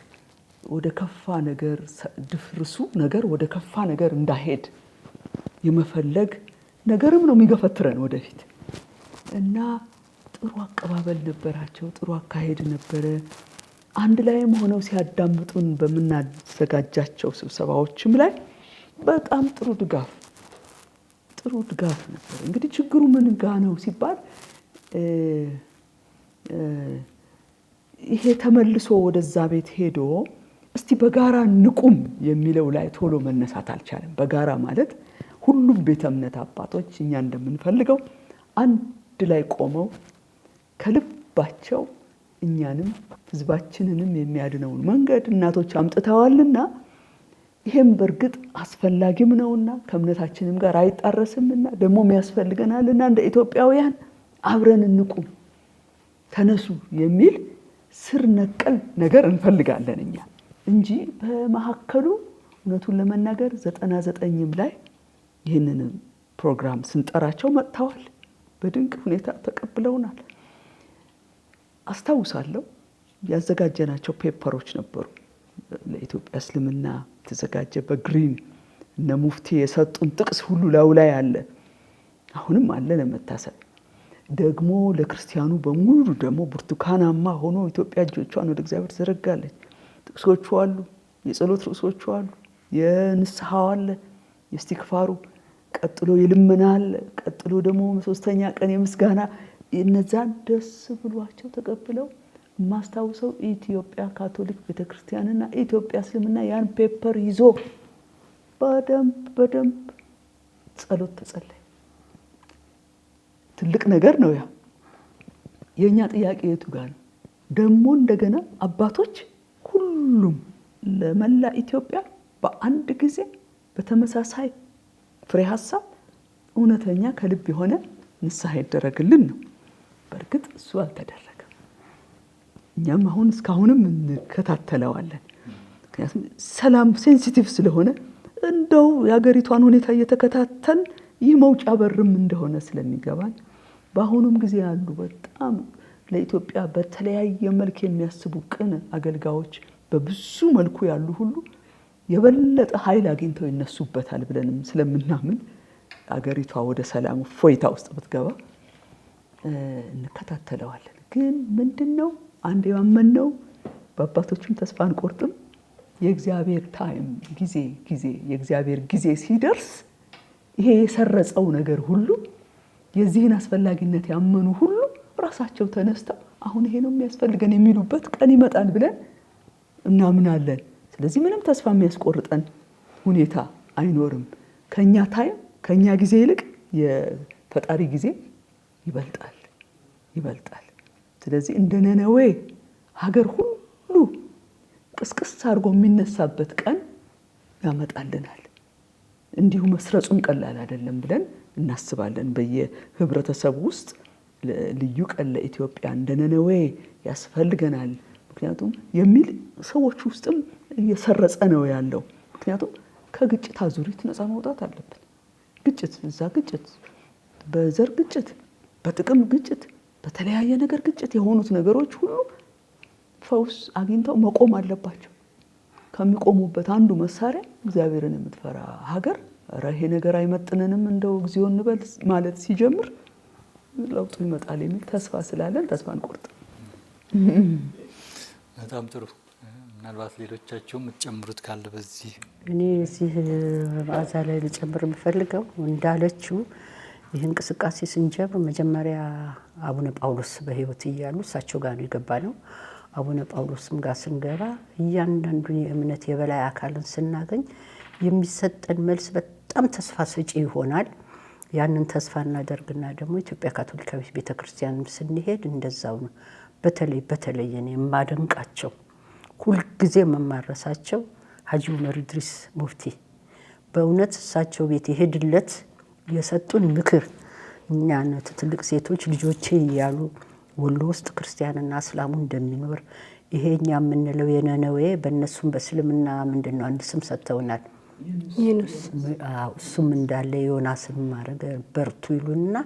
ወደ ከፋ ነገር ድፍርሱ ነገር ወደ ከፋ ነገር እንዳይሄድ የመፈለግ ነገርም ነው የሚገፈትረን ወደፊት እና ጥሩ አቀባበል ነበራቸው። ጥሩ አካሄድ ነበረ። አንድ ላይም ሆነው ሲያዳምጡን በምናዘጋጃቸው ስብሰባዎችም ላይ በጣም ጥሩ ድጋፍ ነበር። እንግዲህ ችግሩ ምን ጋ ነው ሲባል ይሄ ተመልሶ ወደዛ ቤት ሄዶ እስቲ በጋራ ንቁም የሚለው ላይ ቶሎ መነሳት አልቻለም። በጋራ ማለት ሁሉም ቤተ እምነት አባቶች እኛ እንደምንፈልገው አንድ ላይ ቆመው ከልባቸው እኛንም ሕዝባችንንም የሚያድነውን መንገድ እናቶች አምጥተዋልና ይሄም በእርግጥ አስፈላጊም ነውና ከእምነታችንም ጋር አይጣረስምና ደግሞ ያስፈልገናልና እንደ ኢትዮጵያውያን አብረን እንቁም ተነሱ የሚል ስር ነቀል ነገር እንፈልጋለን እኛ እንጂ በመሐከሉ እውነቱን ለመናገር 99ም ላይ ይህንን ፕሮግራም ስንጠራቸው መጥተዋል። በድንቅ ሁኔታ ተቀብለውናል። አስታውሳለሁ ያዘጋጀናቸው ፔፐሮች ነበሩ። ለኢትዮጵያ እስልምና የተዘጋጀ በግሪን እነ ሙፍቲ የሰጡን ጥቅስ ሁሉ ላዩ ላይ አለ። አሁንም አለ ለመታሰብ። ደግሞ ለክርስቲያኑ በሙሉ ደግሞ ብርቱካናማ ሆኖ ኢትዮጵያ እጆቿን ወደ እግዚአብሔር ትዘረጋለች። ጥቅሶቹ አሉ፣ የጸሎት ርዕሶቹ አሉ፣ የንስሐው አለ፣ የስቲክፋሩ ቀጥሎ የልመና አለ፣ ቀጥሎ ደግሞ ሶስተኛ ቀን የምስጋና እነዛን ደስ ብሏቸው ተቀብለው ማስታውሰው ኢትዮጵያ ካቶሊክ ቤተክርስቲያንና ኢትዮጵያ እስልምና ያን ፔፐር ይዞ በደንብ ጸሎት ተጸለየ። ትልቅ ነገር ነው ያ። የኛ ጥያቄ የቱ ጋር ነው? ደግሞ እንደገና አባቶች ሁሉም ለመላ ኢትዮጵያ በአንድ ጊዜ በተመሳሳይ ፍሬ ሐሳብ እውነተኛ ከልብ የሆነ ንስሐ ይደረግልን ነው። በእርግጥ እሱ አልተደረገም። እኛም አሁን እስካሁንም እንከታተለዋለን። ምክንያቱም ሰላም ሴንሲቲቭ ስለሆነ እንደው የሀገሪቷን ሁኔታ እየተከታተል ይህ መውጫ በርም እንደሆነ ስለሚገባን በአሁኑም ጊዜ ያሉ በጣም ለኢትዮጵያ በተለያየ መልክ የሚያስቡ ቅን አገልጋዮች በብዙ መልኩ ያሉ ሁሉ የበለጠ ኃይል አግኝተው ይነሱበታል ብለንም ስለምናምን አገሪቷ ወደ ሰላም ፎይታ ውስጥ ብትገባ እንከታተለዋለን። ግን ምንድነው አንድ ያመነው በአባቶችም ተስፋ አንቆርጥም። የእግዚአብሔር ታይም ጊዜ የእግዚአብሔር ጊዜ ሲደርስ ይሄ የሰረጸው ነገር ሁሉ የዚህን አስፈላጊነት ያመኑ ሁሉ ራሳቸው ተነስተው አሁን ይሄ ነው የሚያስፈልገን የሚሉበት ቀን ይመጣል ብለን እናምናለን። ስለዚህ ምንም ተስፋ የሚያስቆርጠን ሁኔታ አይኖርም። ከኛ ታይም ከኛ ጊዜ ይልቅ የፈጣሪ ጊዜ ይበልጣል። ስለዚህ እንደ ነነዌ ሀገር ሁሉ ቅስቅስ አድርጎ የሚነሳበት ቀን ያመጣልናል። እንዲሁ መስረጹም ቀላል አይደለም ብለን እናስባለን። በየህብረተሰቡ ውስጥ ልዩ ቀን ለኢትዮጵያ እንደ ነነዌ ያስፈልገናል ምክንያቱም የሚል ሰዎች ውስጥም እየሰረጸ ነው ያለው። ምክንያቱም ከግጭት አዙሪት ነፃ መውጣት አለብን። ግጭት፣ በዘር ግጭት፣ በጥቅም ግጭት፣ በተለያየ ነገር ግጭት የሆኑት ነገሮች ሁሉ ፈውስ አግኝተው መቆም አለባቸው። ከሚቆሙበት አንዱ መሳሪያ እግዚአብሔርን የምትፈራ ሀገር ይሄ ነገር አይመጥነንም እንደው እግዚኦ እንበል ማለት ሲጀምር ለውጡ ይመጣል የሚል ተስፋ ስላለን ተስፋ አንቆርጥም። በጣም ጥሩ። ምናልባት ሌሎቻችሁ የምትጨምሩት ካለ በዚህ እኔ እዚህ መዓዛ ላይ ልጨምር የምፈልገው እንዳለችው ይህ እንቅስቃሴ ስንጀምር መጀመሪያ አቡነ ጳውሎስ በሕይወት እያሉ እሳቸው ጋር ነው የገባነው። አቡነ ጳውሎስም ጋር ስንገባ እያንዳንዱን የእምነት የበላይ አካልን ስናገኝ የሚሰጠን መልስ በጣም ተስፋ ሰጪ ይሆናል። ያንን ተስፋ እናደርግና ደግሞ ኢትዮጵያ ካቶሊካዊት ቤተክርስቲያንም ስንሄድ እንደዛው ነው። በተለይ እኔ የማደንቃቸው ሁልጊዜ የማረሳቸው ሀጂ ዑመር ኢድሪስ ሙፍቲ በእውነት እሳቸው ቤት የሄድለት የሰጡን ምክር እኛን ትልቅ ሴቶች ልጆቼ እያሉ ወሎ ውስጥ ክርስቲያንና እስላሙ እንደሚኖር ይሄ እኛ የምንለው የነነዌ በእነሱም በእስልምና ምንድን ነው አንድ ስም ሰጥተውናል። እሱም እንዳለ ዮናስን ማድረግ በርቱ ይሉንና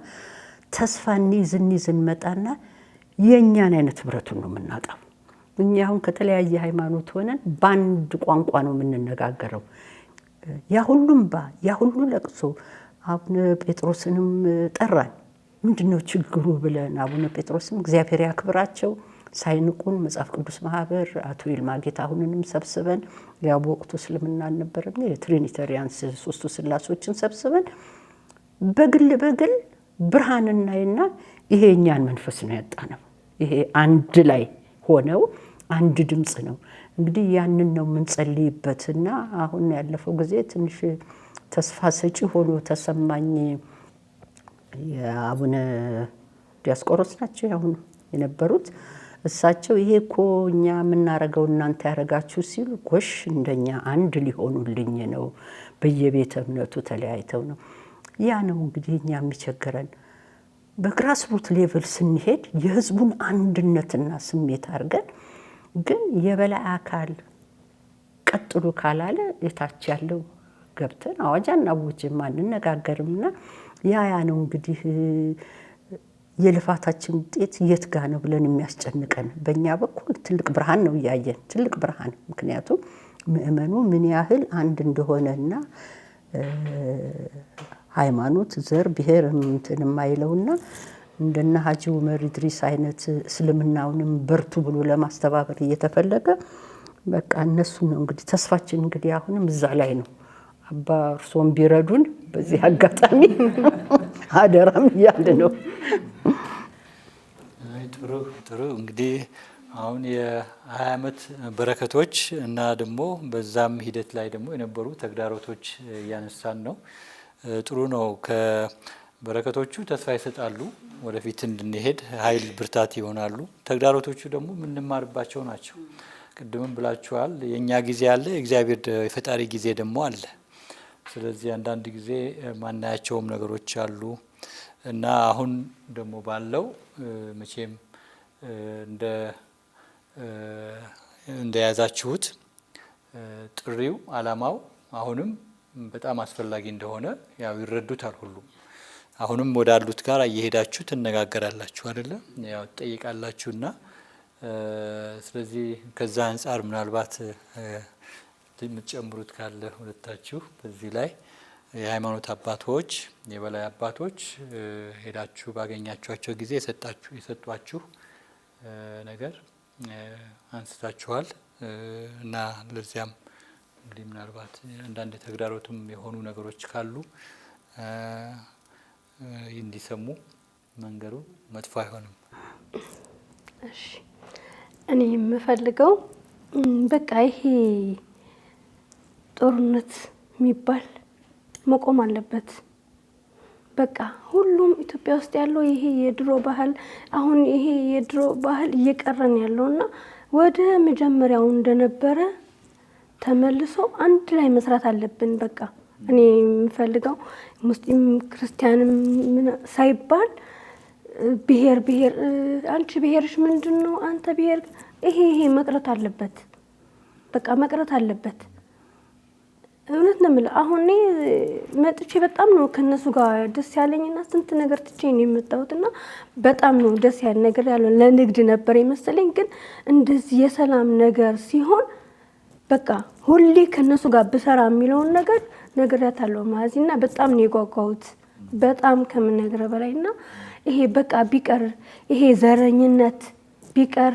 ተስፋ እንይዝ እንመጣና የእኛን አይነት ህብረቱን ነው የምናጣው። እኛ አሁን ከተለያየ ሃይማኖት ሆነን በአንድ ቋንቋ ነው የምንነጋገረው። ያ ሁሉ ለቅሶ አቡነ ጴጥሮስንም ጠራን። ምንድነው ችግሩ ብለን አቡነ ጴጥሮስም እግዚአብሔር ያክብራቸው ሳይንቁን መጽሐፍ ቅዱስ ማህበር አቶ ይልማ ጌታሁንንም ሰብስበን ያው በወቅቱ እስልምና አልነበረም የትሪኒታሪያንስ ሶስቱ ስላሶችን ሰብስበን በግል ብርሃን እናይና ይሄ እኛን መንፈስ ነው ያጣነው። ይሄ አንድ ላይ ሆነው አንድ ድምጽ ነው። እንግዲህ ያንን ነው የምንጸልይበትና አሁን ያለፈው ጊዜ ትንሽ ተስፋ ሰጪ ሆኖ ተሰማኝ። የአቡነ ዲያስቆሮስ ናቸው ያሁን የነበሩት እሳቸው ይሄ እኮ እኛ የምናረገው እናንተ ያረጋችሁ ሲሉ ጎሽ እንደኛ አንድ ሊሆኑልኝ ነው። በየቤተ እምነቱ ተለያይተው ነው። ያ ነው እንግዲህ እኛ የሚቸገረን። በግራስሩት ሌቭል ስንሄድ የህዝቡን አንድነትና ስሜት አድርገን ግን የበላይ አካል ቀጥሉ ካላለ የታች ያለው ገብተን አዋጅ አናውጅም አንነጋገርምና ያ ነው እንግዲህ የልፋታችን ውጤት የት ጋ ነው ብለን የሚያስጨንቀን። በእኛ በኩል ትልቅ ብርሃን ነው እያየን ትልቅ ብርሃን። ምክንያቱም ምእመኑ ምን ያህል አንድ እንደሆነና ሃይማኖት ዘር ብሔር እንትን የማይለውና እንደነ ሀጂ ዑመር ኢድሪስ አይነት እስልምናውንም በርቱ ብሎ ለማስተባበር እየተፈለገ በቃ እነሱ ነው እንግዲህ ተስፋችን እንግዲህ አሁንም እዛ ላይ ነው። አባ እርሶም ቢረዱን በዚህ አጋጣሚ አደራም እያለ ነው። ጥሩ እንግዲህ አሁን የ20 ዓመት በረከቶች እና ደግሞ በዛም ሂደት ላይ ደግሞ የነበሩ ተግዳሮቶች እያነሳን ነው። ጥሩ ነው። ከበረከቶቹ ተስፋ ይሰጣሉ፣ ወደፊት እንድንሄድ ኃይል ብርታት ይሆናሉ። ተግዳሮቶቹ ደግሞ የምንማርባቸው ናቸው። ቅድምም ብላችኋል፣ የእኛ ጊዜ አለ፣ የእግዚአብሔር የፈጣሪ ጊዜ ደግሞ አለ። ስለዚህ አንዳንድ ጊዜ ማናያቸውም ነገሮች አሉ እና አሁን ደግሞ ባለው መቼም እንደያዛችሁት ጥሪው አላማው አሁንም በጣም አስፈላጊ እንደሆነ ያው ይረዱታል ሁሉ። አሁንም ወዳሉት ጋር እየሄዳችሁ ትነጋገራላችሁ አይደለ? ያው ትጠይቃላችሁና ስለዚህ ከዛ አንፃር ምናልባት የምትጨምሩት ካለ ሁለታችሁ በዚህ ላይ የሃይማኖት አባቶች የበላይ አባቶች ሄዳችሁ ባገኛችኋቸው ጊዜ የሰጧችሁ ነገር አንስታችኋል እና ለዚያም እንግዲህ ምናልባት አንዳንድ ተግዳሮትም የሆኑ ነገሮች ካሉ እንዲሰሙ መንገሩ መጥፎ አይሆንም። እሺ እኔ የምፈልገው በቃ ይሄ ጦርነት የሚባል መቆም አለበት። በቃ ሁሉም ኢትዮጵያ ውስጥ ያለው ይሄ የድሮ ባህል አሁን ይሄ የድሮ ባህል እየቀረን ያለውና ወደ መጀመሪያው እንደነበረ ተመልሶ አንድ ላይ መስራት አለብን። በቃ እኔ የምፈልገው ሙስሊም ክርስቲያንም ሳይባል ብሔር አንቺ ብሔርሽ ምንድነው አንተ ብሔር ይሄ መቅረት አለበት። በቃ መቅረት አለበት። እውነት ነው የምልህ። አሁን መጥቼ በጣም ነው ከነሱ ጋር ደስ ያለኝና ስንት ነገር ትቼ ነው የመጣሁትና በጣም ነው ደስ ያለ ነገር ያለው። ለንግድ ነበር የመሰለኝ ግን እንደዚህ የሰላም ነገር ሲሆን በቃ ሁሌ ከነሱ ጋር ብሰራ የሚለውን ነገር ነግሬያታለሁ ማዚና በጣም ነው የጓጓሁት። በጣም ከምነግረ በላይና ይሄ በቃ ቢቀር ይሄ ዘረኝነት ቢቀር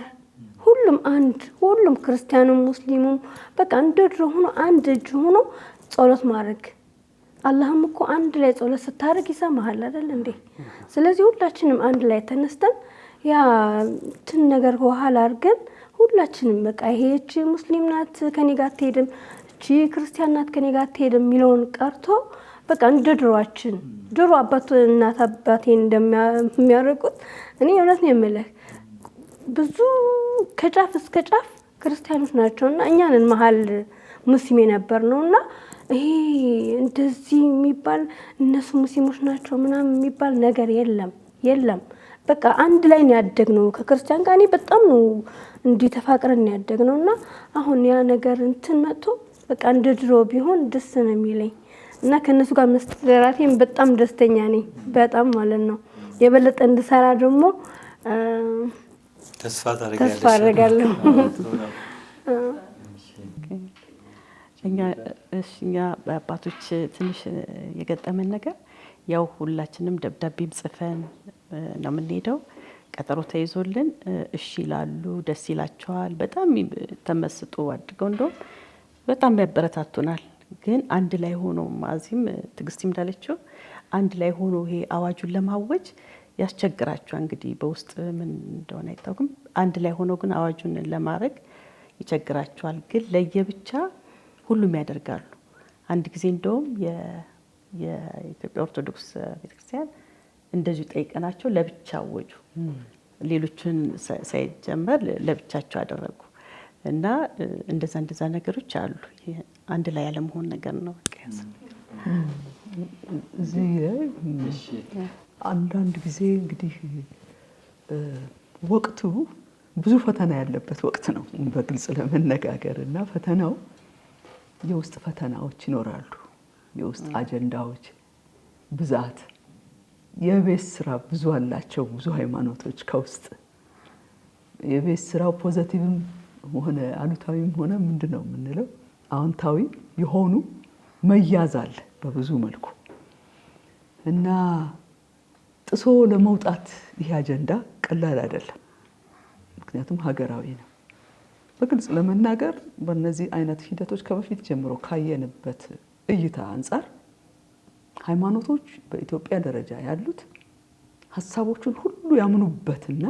ሁሉም ክርስቲያኑም ሙስሊሙም በቃ እንደ ድሮ ሆኖ አንድ እጅ ሆኖ ጸሎት ማድረግ። አላህም እኮ አንድ ላይ ጸሎት ስታደርግ ይሰማሃል አይደል እንዴ? ስለዚህ ሁላችንም አንድ ላይ ተነስተን ያ እንትን ነገር በኋላ አድርገን ሁላችንም በቃ ይሄች ሙስሊም ናት ከኔ ጋር አትሄድም፣ እቺ ክርስቲያን ናት ከኔ ጋር አትሄድም የሚለውን ቀርቶ በቃ እንደ ድሮአችን ድሮ አባት እናት አባቴን እንደሚያደርጉት እኔ እውነት ነው የምልህ ብዙ ከጫፍ እስከ ጫፍ ክርስቲያኖች ናቸውና እኛንን መሀል ሙስሊም ነበር ነውና ይሄ እንደዚህ የሚባል እነሱ ሙስሊሞች ናቸው ምናምን የሚባል ነገር የለም። በቃ አንድ ላይ ነው ያደግነው ከክርስቲያን ጋር። እኔ በጣም ነው እንዲህ ተፋቅረን ያደግነውና አሁን ያ ነገር እንትን መጥቶ በቃ እንደ ድሮ ቢሆን ደስ ነው የሚለኝ እና ከነሱ ጋር መስተዳራቴም በጣም ደስተኛ ነኝ። በጣም ማለት ነው የበለጠ እንድሰራ ደግሞ ተስፋ አደርጋለሁ። እኛ በአባቶች ትንሽ የገጠመን ነገር ያው ሁላችንም ደብዳቤም ጽፈን ነው የምንሄደው። ቀጠሮ ተይዞልን እሺ ይላሉ፣ ደስ ይላቸዋል። በጣም ተመስጦ አድርገው እንደውም በጣም ያበረታቱናል። ግን አንድ ላይ ሆኖ ማዚም ትግስት እንዳለችው አንድ ላይ ሆኖ ይሄ አዋጁን ለማወጅ ያስቸግራቸዋል። እንግዲህ በውስጥ ምን እንደሆነ አይታወቅም። አንድ ላይ ሆኖ ግን አዋጁን ለማድረግ ይቸግራቸዋል። ግን ለየብቻ ሁሉም ያደርጋሉ። አንድ ጊዜ እንደውም የኢትዮጵያ ኦርቶዶክስ ቤተክርስቲያን እንደዚሁ ጠይቀናቸው ለብቻ አወጁ። ሌሎችን ሳይጀመር ለብቻቸው አደረጉ እና እንደዛ ነገሮች አሉ። አንድ ላይ ያለመሆን ነገር ነው። እዚህ አንዳንድ ጊዜ እንግዲህ ወቅቱ ብዙ ፈተና ያለበት ወቅት ነው በግልጽ ለመነጋገር እና ፈተናው የውስጥ ፈተናዎች ይኖራሉ። የውስጥ አጀንዳዎች ብዛት፣ የቤት ስራ ብዙ አላቸው ብዙ ሃይማኖቶች። ከውስጥ የቤት ስራው ፖዚቲቭም ሆነ አሉታዊም ሆነ ምንድነው የምንለው አዎንታዊ የሆኑ መያዝ አለ በብዙ መልኩ እና ጥሶ ለመውጣት ይሄ አጀንዳ ቀላል አይደለም። ምክንያቱም ሀገራዊ ነው። በግልጽ ለመናገር በእነዚህ አይነት ሂደቶች ከበፊት ጀምሮ ካየንበት እይታ አንጻር ሃይማኖቶች በኢትዮጵያ ደረጃ ያሉት ሀሳቦችን ሁሉ ያምኑበትና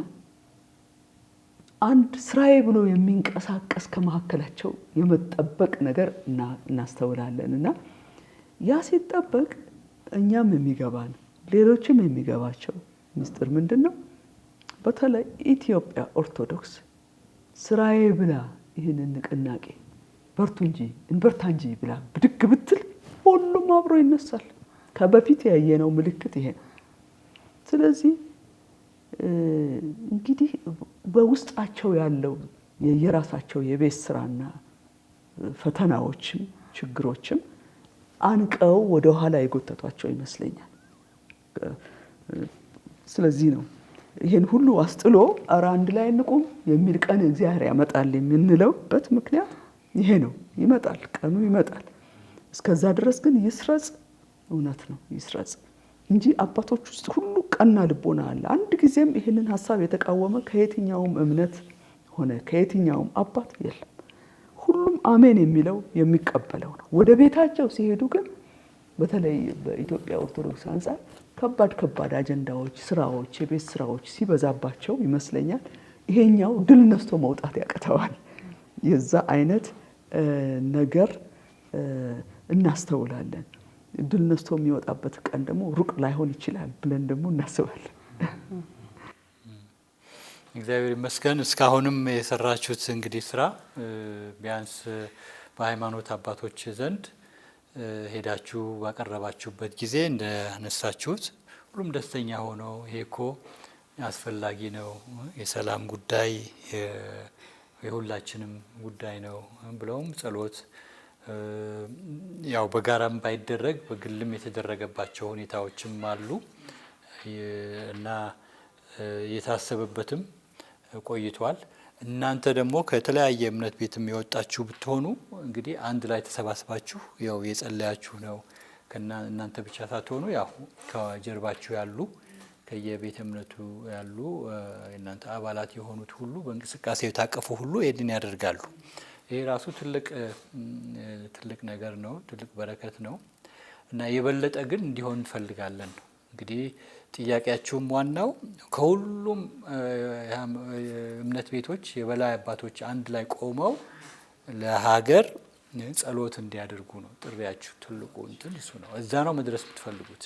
አንድ ስራዬ ብሎ የሚንቀሳቀስ ከመካከላቸው የመጠበቅ ነገር እናስተውላለን እና ያ ሲጠበቅ እኛም የሚገባን ሌሎችም የሚገባቸው ምስጢር ምንድን ነው? በተለይ ኢትዮጵያ ኦርቶዶክስ ስራዬ ብላ ይህንን ንቅናቄ በርቱ እንጂ እንበርታ እንጂ ብላ ብድግ ብትል ሁሉም አብሮ ይነሳል። ከበፊት ያየነው ምልክት ይሄ ነው። ስለዚህ እንግዲህ በውስጣቸው ያለው የራሳቸው የቤት ስራና ፈተናዎችም ችግሮችም አንቀው ወደ ኋላ የጎተቷቸው ይመስለኛል። ስለዚህ ነው ይሄን ሁሉ አስጥሎ ኧረ አንድ ላይ እንቁም የሚል ቀን እግዚአብሔር ያመጣል የምንለውበት ምክንያት ይሄ ነው። ይመጣል፣ ቀኑ ይመጣል። እስከዛ ድረስ ግን ይስረጽ፣ እውነት ነው ይስረጽ እንጂ አባቶች ውስጥ ሁሉ ቀና ልቦና አለ። አንድ ጊዜም ይሄንን ሀሳብ የተቃወመ ከየትኛውም እምነት ሆነ ከየትኛውም አባት የለም። ሁሉም አሜን የሚለው የሚቀበለው ነው። ወደ ቤታቸው ሲሄዱ ግን በተለይ በኢትዮጵያ ኦርቶዶክስ አንፃር ከባድ አጀንዳዎች፣ ስራዎች፣ የቤት ስራዎች ሲበዛባቸው ይመስለኛል ይሄኛው ድል ነስቶ መውጣት ያቅተዋል። የዛ አይነት ነገር እናስተውላለን። ድል ነስቶ የሚወጣበት ቀን ደግሞ ሩቅ ላይሆን ይችላል ብለን ደግሞ እናስባለን። እግዚአብሔር ይመስገን። እስካሁንም የሰራችሁት እንግዲህ ስራ ቢያንስ በሃይማኖት አባቶች ዘንድ ሄዳችሁ ባቀረባችሁበት ጊዜ እንደነሳችሁት ሁሉም ደስተኛ ሆነው ይሄ እኮ አስፈላጊ ነው፣ የሰላም ጉዳይ የሁላችንም ጉዳይ ነው ብለውም ጸሎት ያው በጋራም ባይደረግ በግልም የተደረገባቸው ሁኔታዎችም አሉ እና የታሰበበትም ቆይቷል። እናንተ ደግሞ ከተለያየ እምነት ቤትም የወጣችሁ ብትሆኑ እንግዲህ አንድ ላይ ተሰባስባችሁ ያው የጸለያችሁ ነው። እናንተ ብቻ ሳትሆኑ ያው ከጀርባችሁ ያሉ ከየቤተ እምነቱ ያሉ እናንተ አባላት የሆኑት ሁሉ በእንቅስቃሴ የታቀፉ ሁሉ ይሄንን ያደርጋሉ። ይሄ ራሱ ትልቅ ነገር ነው፣ ትልቅ በረከት ነው እና የበለጠ ግን እንዲሆን እንፈልጋለን ነው። እንግዲህ ጥያቄያችሁም ዋናው ከሁሉም እምነት ቤቶች የበላይ አባቶች አንድ ላይ ቆመው ለሀገር ጸሎት እንዲያደርጉ ነው ጥሪያችሁ። ትልቁ እንትን እሱ ነው። እዛ ነው መድረስ የምትፈልጉት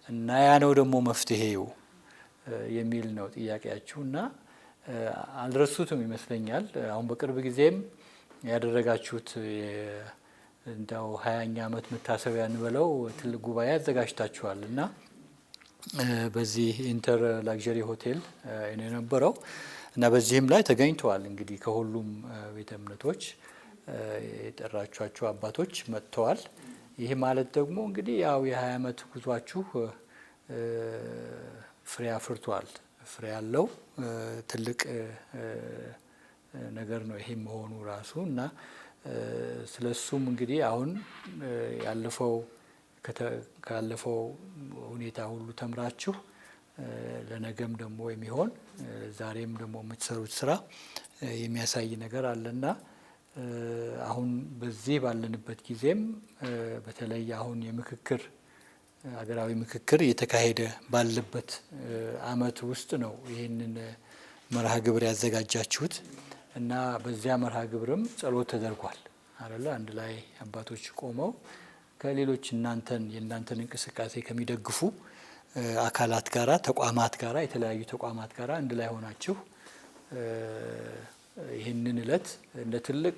እና ያ ነው ደግሞ መፍትሄው የሚል ነው ጥያቄያችሁ እና አልረሱትም ይመስለኛል። አሁን በቅርብ ጊዜም ያደረጋችሁት እንደው 20ኛ ዓመት መታሰቢያ እንበለው ትልቅ ጉባኤ አዘጋጅታችኋል እና በዚህ ኢንተር ላግዠሪ ሆቴል ነው የነበረው እና በዚህም ላይ ተገኝተዋል። እንግዲህ ከሁሉም ቤተ እምነቶች የጠራቿቸው አባቶች መጥተዋል። ይህ ማለት ደግሞ እንግዲህ ያው የ20 ዓመት ጉዟችሁ ፍሬ አፍርቷል። ፍሬ ያለው ትልቅ ነገር ነው ይሄ መሆኑ ራሱ እና ስለሱም እንግዲህ አሁን ካለፈው ሁኔታ ሁሉ ተምራችሁ ለነገም ደግሞ የሚሆን ዛሬም ደግሞ የምትሰሩት ስራ የሚያሳይ ነገር አለና አሁን በዚህ ባለንበት ጊዜም በተለይ አሁን የምክክር ሀገራዊ ምክክር እየተካሄደ ባለበት አመት ውስጥ ነው ይህንን መርሃ ግብር ያዘጋጃችሁት እና በዚያ መርሃ ግብርም ጸሎት ተደርጓል አይደለ? አንድ ላይ አባቶች ቆመው ከሌሎች የእናንተን እንቅስቃሴ ከሚደግፉ አካላት ጋራ ተቋማት ጋራ የተለያዩ ተቋማት ጋራ አንድ ላይ ሆናችሁ ይህንን እለት እንደ ትልቅ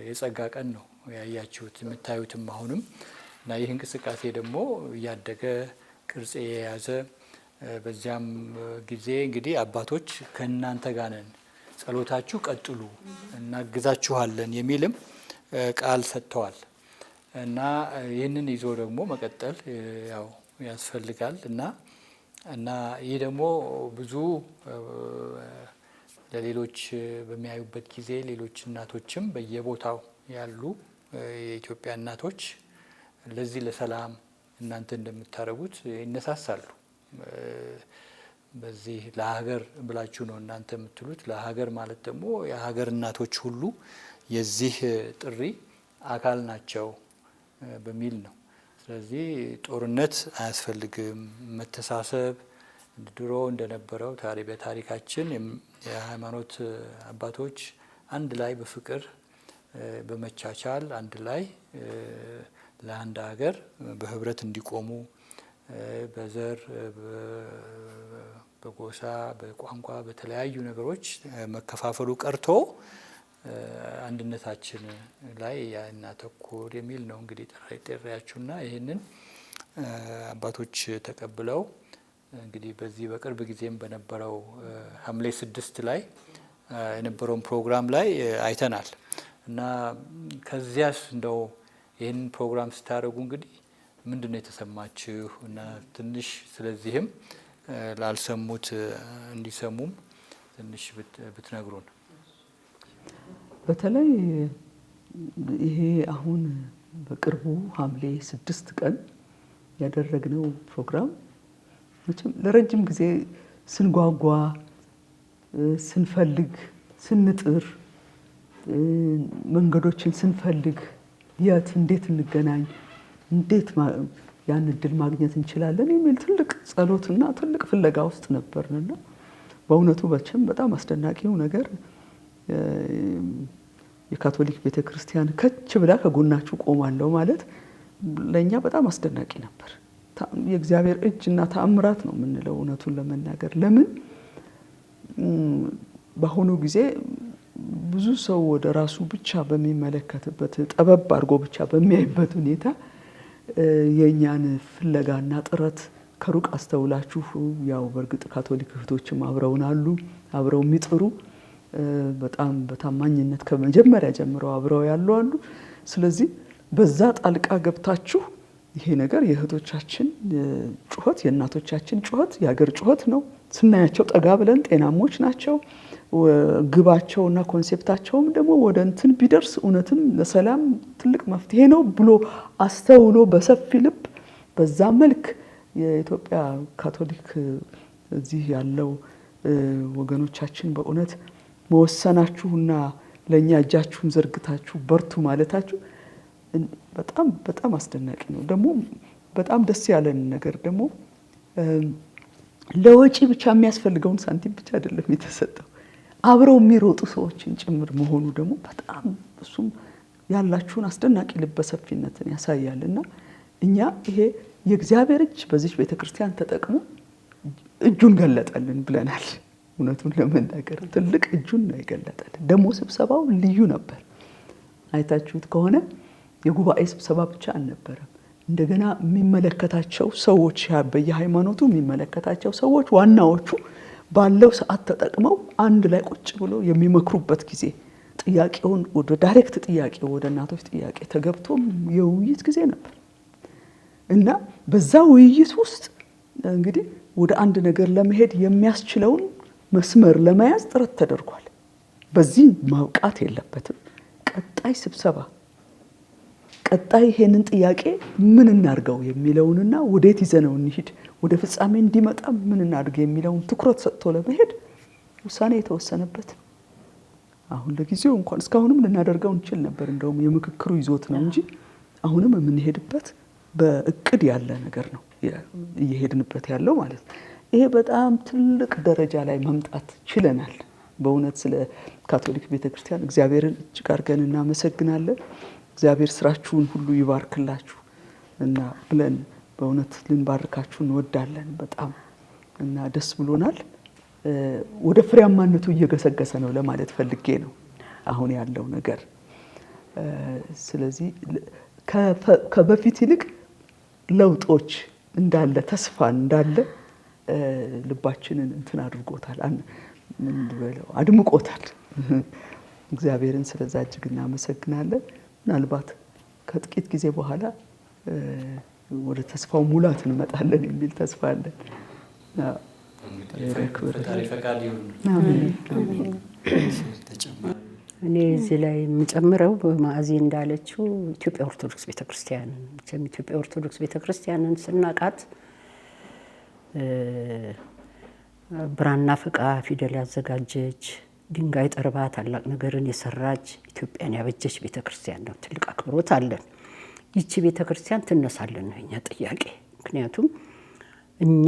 የጸጋ ቀን ነው ያያችሁት የምታዩትም አሁንም እና ይህ እንቅስቃሴ ደግሞ እያደገ ቅርጽ የያዘ በዚያም ጊዜ እንግዲህ አባቶች ከእናንተ ጋር ነን፣ ጸሎታችሁ ቀጥሉ፣ እናግዛችኋለን የሚልም ቃል ሰጥተዋል እና ይህንን ይዞ ደግሞ መቀጠል ያው ያስፈልጋል እና ይህ ደግሞ ብዙ ለሌሎች በሚያዩበት ጊዜ ሌሎች እናቶችም በየቦታው ያሉ የኢትዮጵያ እናቶች ለዚህ ለሰላም እናንተ እንደምታደርጉት ይነሳሳሉ። በዚህ ለሀገር ብላችሁ ነው እናንተ የምትሉት። ለሀገር ማለት ደግሞ የሀገር እናቶች ሁሉ የዚህ ጥሪ አካል ናቸው በሚል ነው። ስለዚህ ጦርነት አያስፈልግም፣ መተሳሰብ ድሮ እንደነበረው በታሪካችን የሃይማኖት አባቶች አንድ ላይ በፍቅር በመቻቻል አንድ ላይ ለአንድ ሀገር በህብረት እንዲቆሙ በዘር፣ በጎሳ፣ በቋንቋ፣ በተለያዩ ነገሮች መከፋፈሉ ቀርቶ አንድነታችን ላይ እናተኩር የሚል ነው እንግዲህ ጥሪያችሁና ይህንን አባቶች ተቀብለው እንግዲህ በዚህ በቅርብ ጊዜም በነበረው ሐምሌ 6 ላይ የነበረውን ፕሮግራም ላይ አይተናል እና ከዚያስ እንደው ይህንን ፕሮግራም ስታደርጉ እንግዲህ ምንድን ነው የተሰማችሁ እና ትንሽ ስለዚህም ላልሰሙት እንዲሰሙም ትንሽ ብትነግሩን። በተለይ ይሄ አሁን በቅርቡ ሐምሌ 6 ቀን ያደረግነው ፕሮግራም መቼም ለረጅም ጊዜ ስንጓጓ፣ ስንፈልግ፣ ስንጥር፣ መንገዶችን ስንፈልግ የት እንዴት እንገናኝ፣ እንዴት ያን እድል ማግኘት እንችላለን የሚል ትልቅ ጸሎትና ትልቅ ፍለጋ ውስጥ ነበርንና በእውነቱ በችም በጣም አስደናቂው ነገር የካቶሊክ ቤተክርስቲያን ከች ብላ ከጎናችሁ ቆማለሁ ማለት ለኛ በጣም አስደናቂ ነበር። የእግዚአብሔር እጅና ተአምራት ነው የምንለው እውነቱን ለመናገር። ለምን በአሁኑ ጊዜ ብዙ ሰው ወደ ራሱ ብቻ በሚመለከትበት ጠበብ አድርጎ ብቻ በሚያይበት ሁኔታ የእኛን ፍለጋና ጥረት ከሩቅ አስተውላችሁ ያው በእርግጥ ካቶሊክ እህቶችም አብረውን አሉ፣ አብረው የሚጥሩ በጣም በታማኝነት ከመጀመሪያ ጀምረው አብረው ያሉ አሉ። ስለዚህ በዛ ጣልቃ ገብታችሁ ይሄ ነገር የእህቶቻችን ጩኸት፣ የእናቶቻችን ጩኸት፣ የሀገር ጩኸት ነው። ስናያቸው ጠጋ ብለን ጤናሞች ናቸው። ግባቸውና ኮንሴፕታቸውም ደግሞ ወደ እንትን ቢደርስ እውነትም ለሰላም ትልቅ መፍትሄ ነው ብሎ አስተውሎ በሰፊ ልብ በዛ መልክ የኢትዮጵያ ካቶሊክ እዚህ ያለው ወገኖቻችን በእውነት መወሰናችሁና ለኛ እጃችሁን ዘርግታችሁ በርቱ ማለታችሁ በጣም በጣም አስደናቂ ነው። ደግሞ በጣም ደስ ያለን ነገር ደግሞ ለወጪ ብቻ የሚያስፈልገውን ሳንቲም ብቻ አይደለም የተሰጠው፣ አብረው የሚሮጡ ሰዎችን ጭምር መሆኑ ደግሞ በጣም እሱም ያላችሁን አስደናቂ ልበሰፊነትን ያሳያልና እኛ ይሄ የእግዚአብሔር እጅ በዚህ ቤተክርስቲያን ተጠቅሞ እጁን ገለጠልን ብለናል። እውነቱን ለመናገር ትልቅ እጁን ነው የገለጠልን። ደግሞ ስብሰባው ልዩ ነበር። አይታችሁት ከሆነ የጉባኤ ስብሰባ ብቻ አልነበረም። እንደገና የሚመለከታቸው ሰዎች በየሃይማኖቱ የሚመለከታቸው ሰዎች ዋናዎቹ ባለው ሰዓት ተጠቅመው አንድ ላይ ቁጭ ብሎ የሚመክሩበት ጊዜ፣ ጥያቄውን ወደ ዳይሬክት ጥያቄ ወደ እናቶች ጥያቄ ተገብቶ የውይይት ጊዜ ነበር እና በዛ ውይይት ውስጥ እንግዲህ ወደ አንድ ነገር ለመሄድ የሚያስችለውን መስመር ለመያዝ ጥረት ተደርጓል። በዚህ ማብቃት የለበትም። ቀጣይ ስብሰባ ቀጣይ ይሄንን ጥያቄ ምን እናድርገው የሚለውንና ወዴት ይዘነው እንሂድ፣ ወደ ፍጻሜ እንዲመጣ ምን እናድርግ የሚለውን ትኩረት ሰጥቶ ለመሄድ ውሳኔ የተወሰነበት። አሁን ለጊዜው እንኳን እስካሁንም ልናደርገው እንችል ነበር፣ እንደውም የምክክሩ ይዞት ነው እንጂ አሁንም የምንሄድበት በእቅድ ያለ ነገር ነው እየሄድንበት ያለው ማለት ነው። ይሄ በጣም ትልቅ ደረጃ ላይ መምጣት ችለናል። በእውነት ስለ ካቶሊክ ቤተክርስቲያን እግዚአብሔርን እጅግ አድርገን እናመሰግናለን። እግዚአብሔር ስራችሁን ሁሉ ይባርክላችሁ እና ብለን በእውነት ልንባርካችሁ እንወዳለን በጣም እና ደስ ብሎናል። ወደ ፍሬያማነቱ እየገሰገሰ ነው ለማለት ፈልጌ ነው አሁን ያለው ነገር። ስለዚህ ከበፊት ይልቅ ለውጦች እንዳለ ተስፋ እንዳለ ልባችንን እንትን አድርጎታል፣ አድምቆታል። እግዚአብሔርን ስለዛ እጅግ እናመሰግናለን። ምናልባት ከጥቂት ጊዜ በኋላ ወደ ተስፋው ሙላት እንመጣለን የሚል ተስፋ አለን። እኔ እዚህ ላይ የምጨምረው ማዕዚ እንዳለችው ኢትዮጵያ ኦርቶዶክስ ቤተክርስቲያንን ኢትዮጵያ ኦርቶዶክስ ቤተክርስቲያንን ስናቃት ብራና ፍቃ ፊደል ያዘጋጀች ድንጋይ ጠርባ ታላቅ ነገርን የሰራች ኢትዮጵያን ያበጀች ቤተክርስቲያን ነው። ትልቅ አክብሮት አለን። ይቺ ቤተክርስቲያን ትነሳለን ነው የኛ ጥያቄ። ምክንያቱም እኛ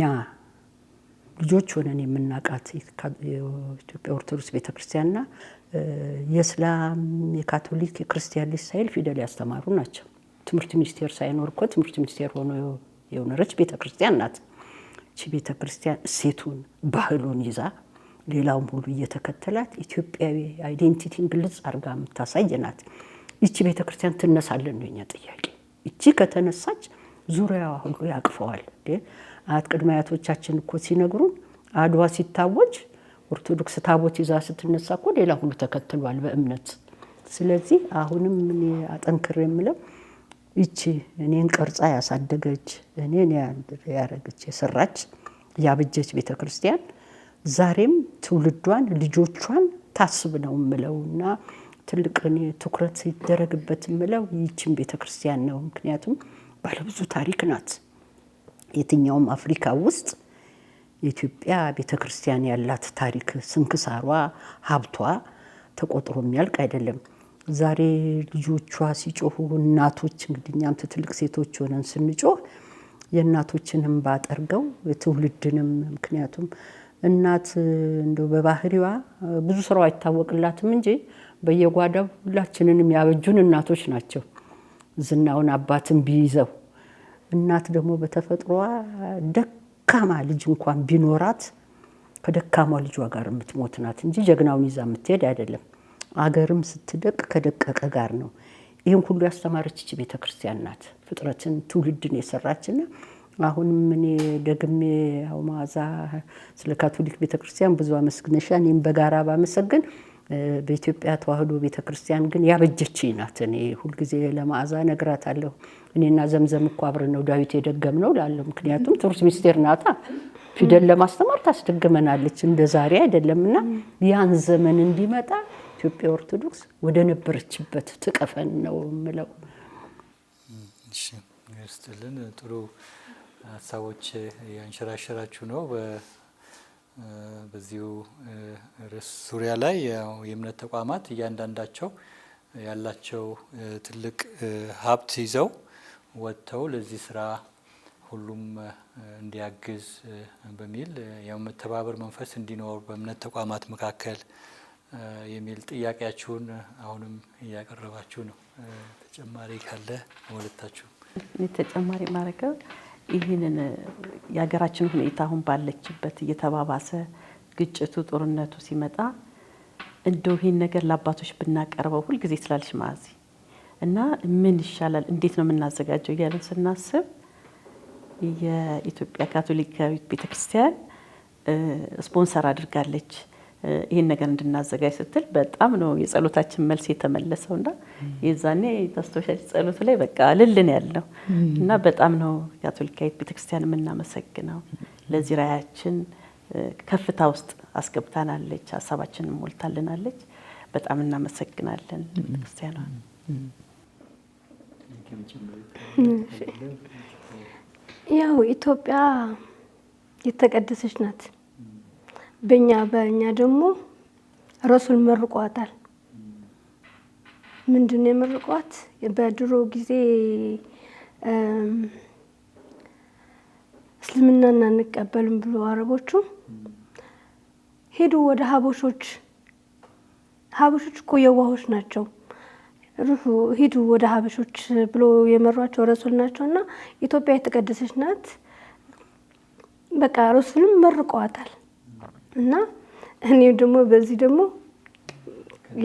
ልጆች ሆነን የምናቃት የኢትዮጵያ ኦርቶዶክስ ቤተክርስቲያንና የእስላም የካቶሊክ የክርስቲያን ልጅ ሳይል ፊደል ያስተማሩ ናቸው። ትምህርት ሚኒስቴር ሳይኖር እኮ ትምህርት ሚኒስቴር ሆኖ የሆነች ቤተክርስቲያን ናት። ይቺ ቤተክርስቲያን እሴቱን ባህሉን ይዛ ሌላውም ሁሉ እየተከተላት ኢትዮጵያዊ አይዴንቲቲን ግልጽ አድርጋ የምታሳይ ናት። ይቺ ቤተክርስቲያን ትነሳለን ነው የኛ ጥያቄ። ይቺ ከተነሳች ዙሪያዋ ሁሉ ያቅፈዋል። አያት ቅድመ አያቶቻችን እኮ ሲነግሩን አድዋ ሲታወጅ ኦርቶዶክስ ታቦት ይዛ ስትነሳ እኮ ሌላ ሁሉ ተከትሏል በእምነት። ስለዚህ አሁንም እኔ አጠንክሬ የምለው ይቺ እኔን ቀርጻ ያሳደገች እኔን ያረገች የሰራች ያበጀች ቤተክርስቲያን ዛሬም ትውልዷን ልጆቿን ታስብ ነው የምለውና ትልቅ እኔ ትኩረት ሲደረግበት የምለው ይቺን ቤተክርስቲያን ነው። ምክንያቱም ባለብዙ ታሪክ ናት። የትኛውም አፍሪካ ውስጥ የኢትዮጵያ ቤተክርስቲያን ያላት ታሪክ ስንክሳሯ ሀብቷ ተቆጥሮ የሚያልቅ አይደለም። ዛሬ ልጆቿ ሲጮሁ እናቶች እንግዲህ እኛም ትልቅ ሴቶች ሆነን ስንጮህ የእናቶችንም ባጠርገው የትውልድንም ምክንያቱም እናት እንደው በባህሪዋ ብዙ ስራው አይታወቅላትም እንጂ በየጓዳው ሁላችንንም ያበጁን እናቶች ናቸው። ዝናውን አባትን ቢይዘው እናት ደግሞ በተፈጥሮዋ ደካማ ልጅ እንኳን ቢኖራት ከደካማ ልጇ ጋር የምትሞት ናት እንጂ ጀግናውን ይዛ የምትሄድ አይደለም። አገርም ስትደቅ ከደቀቀ ጋር ነው። ይህን ሁሉ ያስተማረች እቺ ቤተክርስቲያን ናት። ፍጥረትን ትውልድን የሰራችና አሁንም እኔ ደግሜ ያው መዓዛ ስለ ካቶሊክ ቤተክርስቲያን ብዙ አመስግነሻል። እኔም በጋራ ባመሰግን በኢትዮጵያ ተዋህዶ ቤተክርስቲያን ግን ያበጀች ናት። እኔ ሁልጊዜ ለመዓዛ ነግራታለሁ። እኔና ዘምዘም እኮ አብረን ነው ዳዊት የደገምነው ላለው። ምክንያቱም ትምህርት ሚኒስቴር ናታ ፊደል ለማስተማር ታስደግመናለች። እንደ ዛሬ አይደለምና ያን ዘመን እንዲመጣ ኢትዮጵያ ኦርቶዶክስ ወደ ነበረችበት ትቀፈን ነው የምለው። እሺ ስትልን ጥሩ ሀሳቦች ያንሸራሸራችሁ ነው። በዚሁ ርዕስ ዙሪያ ላይ የእምነት ተቋማት እያንዳንዳቸው ያላቸው ትልቅ ሀብት ይዘው ወጥተው ለዚህ ስራ ሁሉም እንዲያግዝ በሚል የመተባበር መንፈስ እንዲኖር በእምነት ተቋማት መካከል የሚል ጥያቄያችሁን አሁንም እያቀረባችሁ ነው። ተጨማሪ ካለ ሁለታችሁ። ተጨማሪ ማረከው ይህንን የሀገራችን ሁኔታ አሁን ባለችበት እየተባባሰ ግጭቱ፣ ጦርነቱ ሲመጣ እንደው ይህን ነገር ለአባቶች ብናቀርበው ሁልጊዜ ስላልሽ ማዚ እና ምን ይሻላል እንዴት ነው የምናዘጋጀው እያለን ስናስብ የኢትዮጵያ ካቶሊካዊት ቤተክርስቲያን ስፖንሰር አድርጋለች ይሄን ነገር እንድናዘጋጅ ስትል በጣም ነው የጸሎታችን መልስ የተመለሰውና የዛኔ ተስተውሻል ጸሎቱ ላይ በቃ ልልን ያለው እና በጣም ነው ካቶሊካዊት ቤተክርስቲያን የምናመሰግነው። ለዚህ ራያችን ከፍታ ውስጥ አስገብታናለች፣ ሀሳባችንን ሞልታልናለች። በጣም እናመሰግናለን ቤተክርስቲያኗ። ያው ኢትዮጵያ የተቀደሰች ናት። በእኛ ደግሞ ረሱል መርቋታል። ምንድነው የመርቋት? በድሮ ጊዜ እስልምናን አንቀበልም ብሎ አረቦቹ ሄዱ ወደ ሀበሾች እኮ የዋሆች ናቸው፣ ሂዱ ወደ ሀበሾች ብሎ የመሯቸው ረሱል ናቸውና ኢትዮጵያ የተቀደሰች ናት። በቃ ረሱልም መርቀዋታል። እና እኔ ደግሞ በዚህ ደግሞ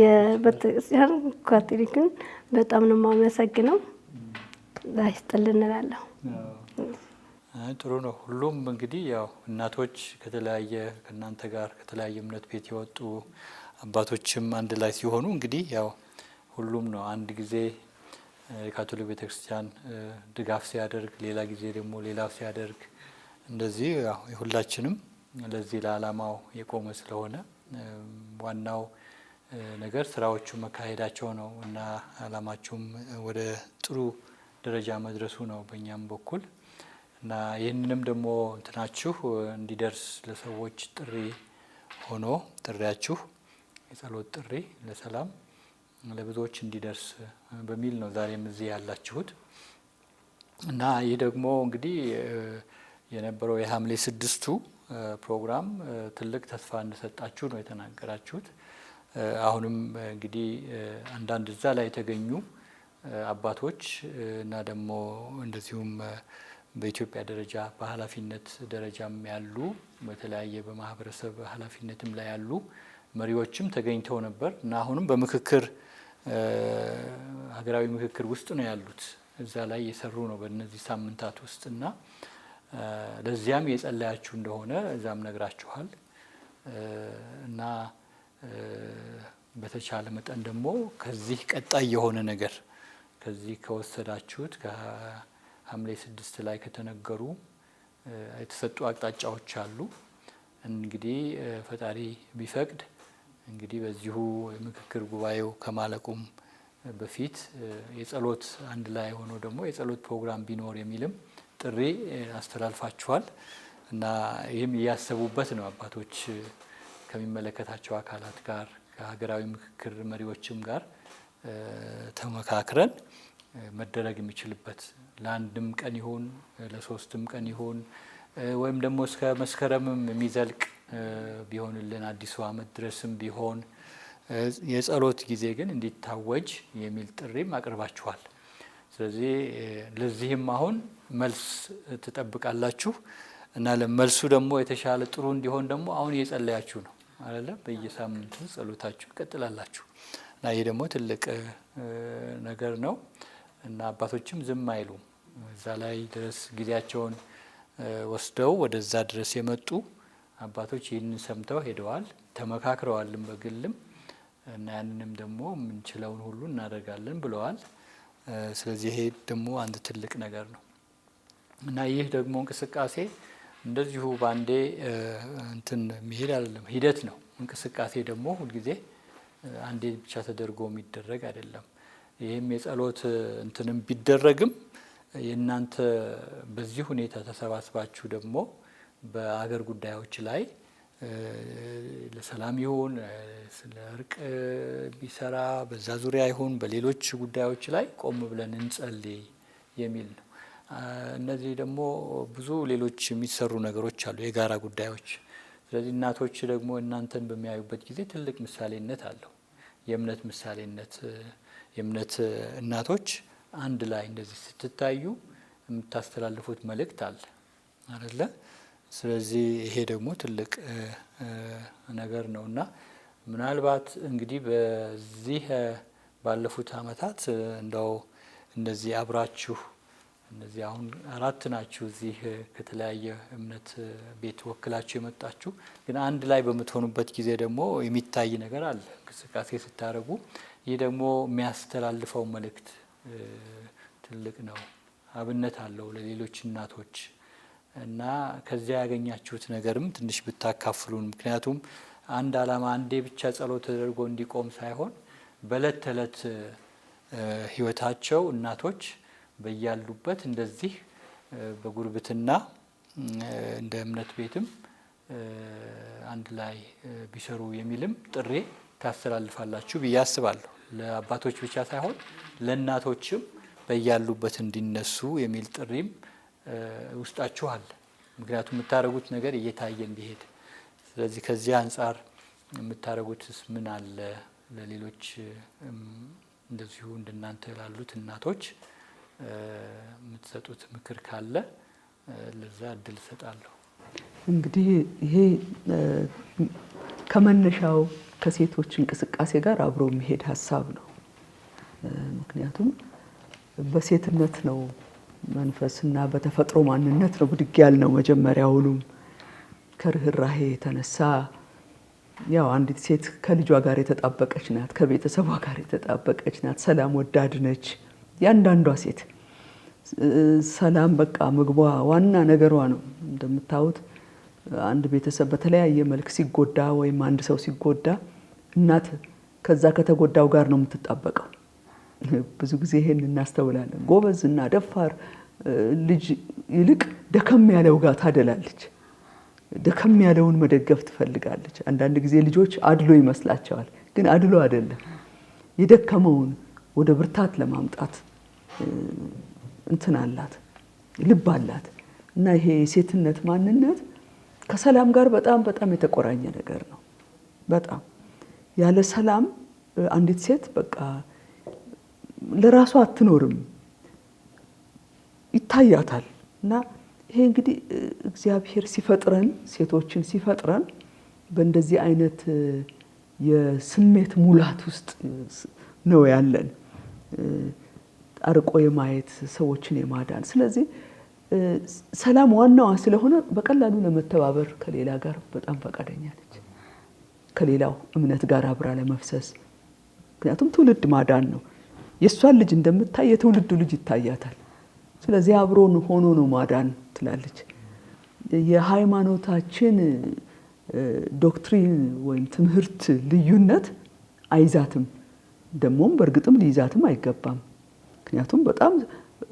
የቤተክርስቲያን ካቶሊክን በጣም ነው የማመሰግነው። ዛይስጥልን እላለሁ። ጥሩ ነው። ሁሉም እንግዲህ ያው እናቶች ከተለያየ ከእናንተ ጋር ከተለያየ እምነት ቤት የወጡ አባቶችም አንድ ላይ ሲሆኑ እንግዲህ ያው ሁሉም ነው አንድ ጊዜ የካቶሊክ ቤተክርስቲያን ድጋፍ ሲያደርግ፣ ሌላ ጊዜ ደግሞ ሌላው ሲያደርግ እንደዚህ ያው ሁላችንም ለዚህ ለዓላማው የቆመ ስለሆነ ዋናው ነገር ስራዎቹ መካሄዳቸው ነው እና ዓላማቸውም ወደ ጥሩ ደረጃ መድረሱ ነው በእኛም በኩል እና ይህንንም ደግሞ እንትናችሁ እንዲደርስ ለሰዎች ጥሪ ሆኖ ጥሪያችሁ የጸሎት ጥሪ ለሰላም ለብዙዎች እንዲደርስ በሚል ነው ዛሬም እዚህ ያላችሁት እና ይህ ደግሞ እንግዲህ የነበረው የሐምሌ 6ቱ ፕሮግራም ትልቅ ተስፋ እንደሰጣችሁ ነው የተናገራችሁት። አሁንም እንግዲህ አንዳንድ እዛ ላይ የተገኙ አባቶች እና ደግሞ እንደዚሁም በኢትዮጵያ ደረጃ በኃላፊነት ደረጃም ያሉ በተለያየ በማህበረሰብ ኃላፊነትም ላይ ያሉ መሪዎችም ተገኝተው ነበር እና አሁንም በምክክር ሀገራዊ ምክክር ውስጥ ነው ያሉት። እዛ ላይ እየሰሩ ነው በእነዚህ ሳምንታት ውስጥ እና ለዚያም የጸለያችሁ እንደሆነ እዛም ነግራችኋል እና በተቻለ መጠን ደግሞ ከዚህ ቀጣይ የሆነ ነገር ከዚህ ከወሰዳችሁት ከሐምሌ 6 ላይ ከተነገሩ የተሰጡ አቅጣጫዎች አሉ። እንግዲህ ፈጣሪ ቢፈቅድ እንግዲህ በዚሁ የምክክር ጉባኤው ከማለቁም በፊት የጸሎት አንድ ላይ ሆኖ ደግሞ የጸሎት ፕሮግራም ቢኖር የሚልም ጥሪ አስተላልፋችኋል እና ይህም እያሰቡበት ነው አባቶች ከሚመለከታቸው አካላት ጋር ከሀገራዊ ምክክር መሪዎችም ጋር ተመካክረን መደረግ የሚችልበት ለአንድም ቀን ይሁን ለሶስትም ቀን ይሁን ወይም ደግሞ እስከ መስከረምም የሚዘልቅ ቢሆንልን አዲሱ ዓመት ድረስም ቢሆን የጸሎት ጊዜ ግን እንዲታወጅ የሚል ጥሪም አቅርባችኋል። ስለዚህ ለዚህም አሁን መልስ ትጠብቃላችሁ እና ለመልሱ ደግሞ የተሻለ ጥሩ እንዲሆን ደግሞ አሁን እየጸለያችሁ ነው አይደለ? በየሳምንቱ ጸሎታችሁ ቀጥላላችሁ እና ይሄ ደግሞ ትልቅ ነገር ነው እና አባቶችም ዝም አይሉም። እዛ ላይ ድረስ ጊዜያቸውን ወስደው ወደዛ ድረስ የመጡ አባቶች ይህንን ሰምተው ሄደዋል፣ ተመካክረዋልም በግልም እና ያንንም ደግሞ የምንችለውን ሁሉ እናደርጋለን ብለዋል። ስለዚህ ይሄ ደግሞ አንድ ትልቅ ነገር ነው እና ይህ ደግሞ እንቅስቃሴ እንደዚሁ ባንዴ እንትን መሄድ አይደለም፣ ሂደት ነው። እንቅስቃሴ ደግሞ ሁልጊዜ አንዴ ብቻ ተደርጎ የሚደረግ አይደለም። ይህም የጸሎት እንትንም ቢደረግም የእናንተ በዚህ ሁኔታ ተሰባስባችሁ ደግሞ በአገር ጉዳዮች ላይ ለሰላም ይሁን ስለ እርቅ ቢሰራ በዛ ዙሪያ ይሁን በሌሎች ጉዳዮች ላይ ቆም ብለን እንጸልይ የሚል ነው። እነዚህ ደግሞ ብዙ ሌሎች የሚሰሩ ነገሮች አሉ፣ የጋራ ጉዳዮች። ስለዚህ እናቶች ደግሞ እናንተን በሚያዩበት ጊዜ ትልቅ ምሳሌነት አለው። የእምነት ምሳሌነት፣ የእምነት እናቶች አንድ ላይ እንደዚህ ስትታዩ የምታስተላልፉት መልእክት አለ አይደለ? ስለዚህ ይሄ ደግሞ ትልቅ ነገር ነው እና ምናልባት እንግዲህ በዚህ ባለፉት ዓመታት እንደው እንደዚህ አብራችሁ እነዚህ አሁን 4 ናችሁ እዚህ ከተለያየ እምነት ቤት ወክላችሁ የመጣችሁ፣ ግን አንድ ላይ በምትሆኑበት ጊዜ ደግሞ የሚታይ ነገር አለ እንቅስቃሴ ስታደርጉ። ይህ ደግሞ የሚያስተላልፈው መልእክት ትልቅ ነው፣ አብነት አለው ለሌሎች እናቶች እና ከዚያ ያገኛችሁት ነገርም ትንሽ ብታካፍሉን። ምክንያቱም አንድ ዓላማ አንዴ ብቻ ጸሎት ተደርጎ እንዲቆም ሳይሆን በእለት ተዕለት ሕይወታቸው እናቶች በያሉበት እንደዚህ በጉርብትና እንደ እምነት ቤትም አንድ ላይ ቢሰሩ የሚልም ጥሪ ታስተላልፋላችሁ ብዬ አስባለሁ። ለአባቶች ብቻ ሳይሆን ለእናቶችም በያሉበት እንዲነሱ የሚል ጥሪም ውስጣችሁ አለ። ምክንያቱም የምታደርጉት ነገር እየታየ እንዲሄድ። ስለዚህ ከዚህ አንጻር የምታደርጉትስ ምን አለ? ለሌሎች እንደዚሁ እንደናንተ ላሉት እናቶች የምትሰጡት ምክር ካለ ለዛ እድል እሰጣለሁ። እንግዲህ ይሄ ከመነሻው ከሴቶች እንቅስቃሴ ጋር አብሮ የሚሄድ ሀሳብ ነው። ምክንያቱም በሴትነት ነው መንፈስና በተፈጥሮ ማንነት ነው ብድግ ያልነው። መጀመሪያውኑም ከርህራሄ የተነሳ ያው አንዲት ሴት ከልጇ ጋር የተጣበቀች ናት፣ ከቤተሰቧ ጋር የተጣበቀች ናት፣ ሰላም ወዳድ ነች። ያንዳንዷ ሴት ሰላም በቃ ምግቧ ዋና ነገሯ ነው። እንደምታዩት አንድ ቤተሰብ በተለያየ መልክ ሲጎዳ ወይም አንድ ሰው ሲጎዳ እናት ከዛ ከተጎዳው ጋር ነው የምትጣበቀው። ብዙ ጊዜ ይሄን እናስተውላለን። ጎበዝ እና ደፋር ልጅ ይልቅ ደከም ያለው ጋር ታደላለች። ደከም ያለውን መደገፍ ትፈልጋለች። አንዳንድ ጊዜ ልጆች አድሎ ይመስላቸዋል፣ ግን አድሎ አይደለም። የደከመውን ወደ ብርታት ለማምጣት እንትን አላት፣ ልብ አላት። እና ይሄ የሴትነት ማንነት ከሰላም ጋር በጣም በጣም የተቆራኘ ነገር ነው። በጣም ያለ ሰላም አንዲት ሴት በቃ ለራሷ አትኖርም፣ ይታያታል። እና ይሄ እንግዲህ እግዚአብሔር ሲፈጥረን ሴቶችን ሲፈጥረን በእንደዚህ አይነት የስሜት ሙላት ውስጥ ነው ያለን፣ አርቆ የማየት ሰዎችን የማዳን። ስለዚህ ሰላም ዋናዋ ስለሆነ በቀላሉ ለመተባበር ከሌላ ጋር በጣም ፈቃደኛ ነች፣ ከሌላው እምነት ጋር አብራ ለመፍሰስ። ምክንያቱም ትውልድ ማዳን ነው። የእሷን ልጅ እንደምታይ የትውልዱ ልጅ ይታያታል። ስለዚህ አብሮን ሆኖ ነው ማዳን ትላለች። የሃይማኖታችን ዶክትሪን ወይም ትምህርት ልዩነት አይዛትም፣ ደግሞም በእርግጥም ሊይዛትም አይገባም። ምክንያቱም በጣም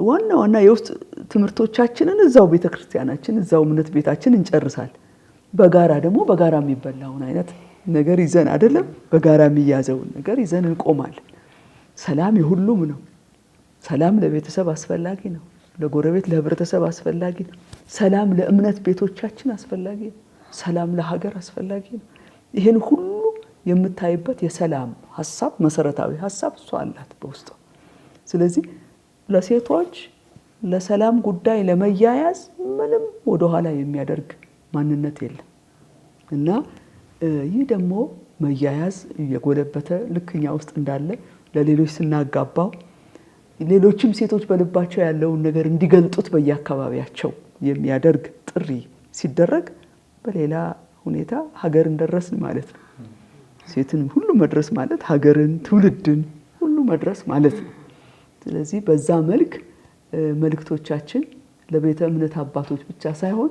ዋና ዋና የውስጥ ትምህርቶቻችንን እዛው ቤተክርስቲያናችን እዛው እምነት ቤታችን እንጨርሳል። በጋራ ደግሞ በጋራ የሚበላውን አይነት ነገር ይዘን አይደለም፣ በጋራ የሚያዘውን ነገር ይዘን እንቆማለን። ሰላም የሁሉም ነው። ሰላም ለቤተሰብ አስፈላጊ ነው፣ ለጎረቤት ለህብረተሰብ አስፈላጊ ነው። ሰላም ለእምነት ቤቶቻችን አስፈላጊ ነው። ሰላም ለሀገር አስፈላጊ ነው። ይሄን ሁሉ የምታይበት የሰላም ሀሳብ መሰረታዊ ሀሳብ እሷ አላት በውስጧ። ስለዚህ ለሴቶች ለሰላም ጉዳይ ለመያያዝ ምንም ወደኋላ የሚያደርግ ማንነት የለም እና ይህ ደግሞ መያያዝ እየጎለበተ ልክኛ ውስጥ እንዳለ ለሌሎች ስናጋባው ሌሎችም ሴቶች በልባቸው ያለውን ነገር እንዲገልጡት በየአካባቢያቸው የሚያደርግ ጥሪ ሲደረግ በሌላ ሁኔታ ሀገርን ደረስን ማለት ነው። ሴትን ሁሉ መድረስ ማለት ሀገርን፣ ትውልድን ሁሉ መድረስ ማለት ነው። ስለዚህ በዛ መልክ መልእክቶቻችን ለቤተ እምነት አባቶች ብቻ ሳይሆን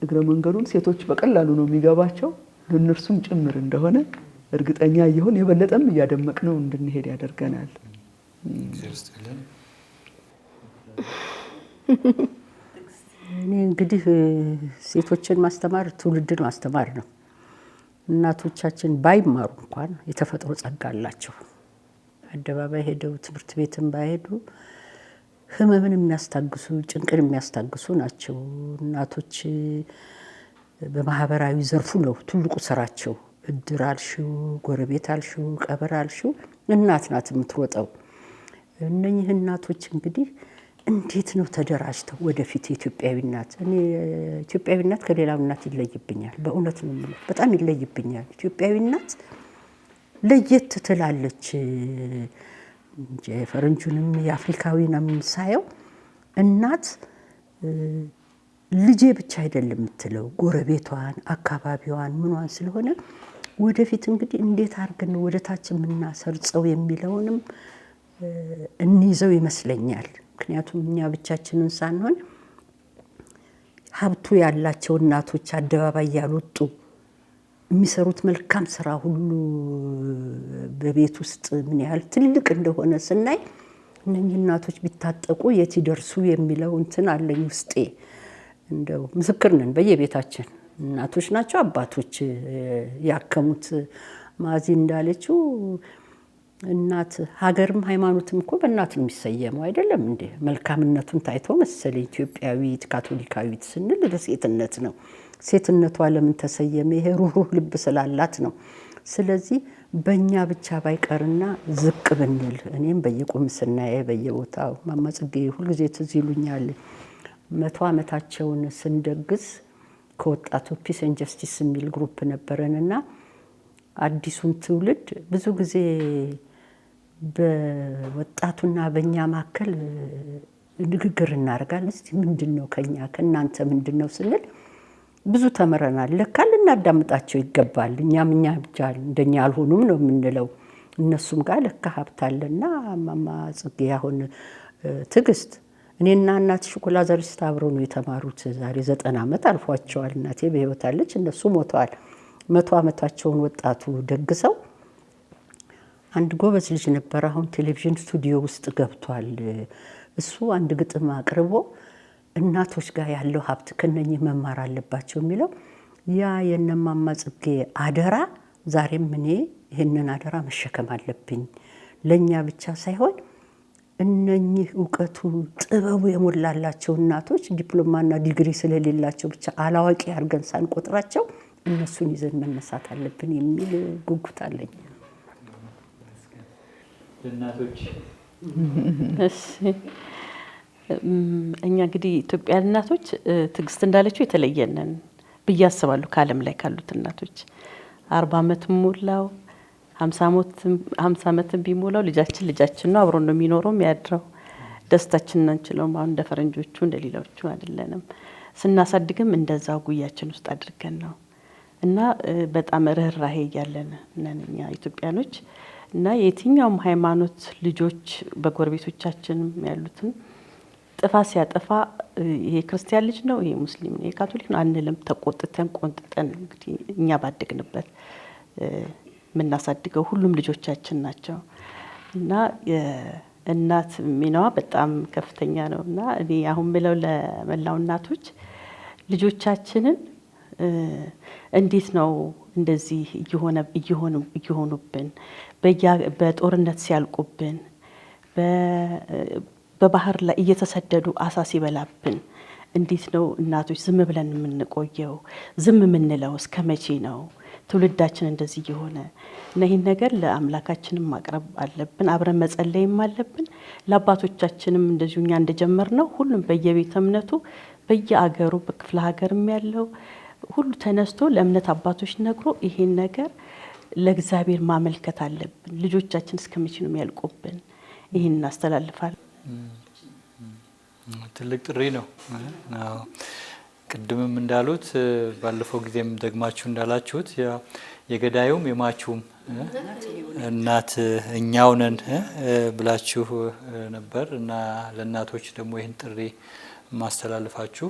እግረ መንገዱን ሴቶች በቀላሉ ነው የሚገባቸው፣ ለእነርሱም ጭምር እንደሆነ እርግጠኛ እየሆን የበለጠም እያደመቅነው እንድንሄድ ያደርገናል። እኔ እንግዲህ ሴቶችን ማስተማር ትውልድን ማስተማር ነው። እናቶቻችን ባይማሩ እንኳን የተፈጥሮ ጸጋ አላቸው። አደባባይ ሄደው ትምህርት ቤትን ባይሄዱ ህመምን የሚያስታግሱ ጭንቅን የሚያስታግሱ ናቸው። እናቶች በማህበራዊ ዘርፉ ነው ትልቁ ስራቸው። እድር አልሽው፣ ጎረቤት አልሽው፣ ቀብር አልሽው፣ እናት ናት የምትሮጠው። እነኚህ እናቶች እንግዲህ እንዴት ነው ተደራጅተው ወደፊት የኢትዮጵያዊ እናት እኔ ኢትዮጵያዊ እናት ከሌላው እናት ይለይብኛል። በእውነት ነው የምለው፣ በጣም ይለይብኛል። ኢትዮጵያዊ እናት ለየት ትላለች። የፈረንጁንም የአፍሪካዊንም ሳየው እናት ልጄ ብቻ አይደለም የምትለው ጎረቤቷን፣ አካባቢዋን፣ ምኗን ስለሆነ ወደፊት እንግዲህ እንዴት አድርገን ነው ወደ ታች የምናሰርጸው የሚለውንም እንይዘው ይመስለኛል። ምክንያቱም እኛ ብቻችንን ሳንሆን ሀብቱ ያላቸው እናቶች አደባባይ ያልወጡ የሚሰሩት መልካም ስራ ሁሉ በቤት ውስጥ ምን ያህል ትልቅ እንደሆነ ስናይ እነኚህ እናቶች ቢታጠቁ የት ይደርሱ የሚለው እንትን አለኝ ውስጤ። እንደው ምስክር ነን በየቤታችን እናቶች ናቸው አባቶች ያከሙት። ማዚ እንዳለችው እናት ሀገርም ሃይማኖትም እኮ በእናት ነው የሚሰየመው አይደለም እንዴ? መልካምነቱን ታይቶ መሰለኝ ኢትዮጵያዊት ካቶሊካዊት ስንል በሴትነት ነው። ሴትነቷ ለምን ተሰየመ? ይሄ ሩህሩህ ልብ ስላላት ነው። ስለዚህ በእኛ ብቻ ባይቀርና ዝቅ ብንል እኔም በየቁምስናዬ በየቦታው እማማ ጽጌ ሁልጊዜ ትዝ ይሉኛል። 100 ዓመታቸውን ስንደግስ ከወጣቱ ፒስ ኤንድ ጀስቲስ የሚል ግሩፕ ነበረንና አዲሱን ትውልድ ብዙ ጊዜ በወጣቱና በእኛ መካከል ንግግር እናደርጋለን። እስቲ ምንድነው ከኛ ከእናንተ ምንድነው ስንል ብዙ ተምረናል። ለካ ልናዳምጣቸው ይገባል። እኛ ብቻ እንደኛ አልሆኑም ነው የምንለው። እነሱም ጋር ለካ ሀብት አለና እማማ ጽጌ አሁን ትዕግስት እኔና እናትሽ እኮ ላዛሪስት አብረው ነው የተማሩት። ዛሬ 90 ዓመት አልፏቸዋል። እናቴ በህይወት አለች፣ እነሱ ሞተዋል። 100 ዓመታቸውን ወጣቱ ደግሰው አንድ ጎበዝ ልጅ ነበር። አሁን ቴሌቪዥን ስቱዲዮ ውስጥ ገብቷል። እሱ አንድ ግጥም አቅርቦ እናቶች ጋር ያለው ሀብት ከነኚህ መማር አለባቸው የሚለው ያ የነማማ ጽጌ አደራ ዛሬም እኔ ይህንን አደራ መሸከም አለብኝ። ለኛ ብቻ ሳይሆን እነኚህ እውቀቱ ጥበቡ የሞላላቸው እናቶች ዲፕሎማና ዲግሪ ስለሌላቸው ብቻ አላዋቂ አድርገን ሳንቆጥራቸው እነሱን ይዘን መነሳት አለብን የሚል ጉጉት አለኝ። እናቶች እሺ እኛ እንግዲህ ኢትዮጵያውያን እናቶች ትዕግስት እንዳለችው የተለየነን ብዬ አስባለሁ። ከዓለም ላይ ካሉት እናቶች 40 ዓመት ሞላው 50 ዓመት ቢሞላው ልጃችን ነው፣ አብሮ ነው የሚኖረው የሚያድረው። ደስታችንን አንችለውም። አሁን እንደ ፈረንጆቹ እንደ ሌሎቹ አይደለንም። ስናሳድግም እንደዛው ጉያችን ውስጥ አድርገን ነው እና በጣም ርህራሄ ያለን ነን እኛ ኢትዮጵያኖች። እና የትኛውም ሃይማኖት ልጆች በጎረቤቶቻችንም ያሉትን ጥፋት ሲያጠፋ ይሄ ክርስቲያን ልጅ ነው፣ ይሄ ሙስሊም ነው፣ ይሄ ካቶሊክ ነው አንልም። ተቆጥተን ቆንጥጠን እንግዲህ እኛ ባደግንበት የምናሳድገው ሁሉም ልጆቻችን ናቸው እና እናት ሚናዋ በጣም ከፍተኛ ነው። እና እኔ አሁን ብለው ለመላው እናቶች ልጆቻችንን እንዴት ነው እንደዚህ እየሆኑብን በጦርነት ሲያልቁብን በባህር ላይ እየተሰደዱ አሳ ሲበላብን እንዴት ነው እናቶች ዝም ብለን የምንቆየው? ዝም የምንለው እስከ መቼ ነው? ትውልዳችን እንደዚህ እየሆነ እና ይህን ነገር ለአምላካችንም ማቅረብ አለብን፣ አብረን መጸለይም አለብን። ለአባቶቻችንም እንደዚሁ እኛ እንደጀመርነው ሁሉም በየቤተ እምነቱ በየአገሩ በክፍለ ሀገርም ያለው ሁሉ ተነስቶ ለእምነት አባቶች ነግሮ ይሄን ነገር ለእግዚአብሔር ማመልከት አለብን። ልጆቻችን እስከመቼ ነው የሚያልቁብን? ይሄን እናስተላልፋለን። ትልቅ ጥሪ ነው። ቅድምም እንዳሉት ባለፈው ጊዜም ደግማችሁ እንዳላችሁት የገዳዩም የማቹም እናት እኛው ነን ብላችሁ ነበር እና ለእናቶች ደግሞ ይህን ጥሪ ማስተላልፋችሁ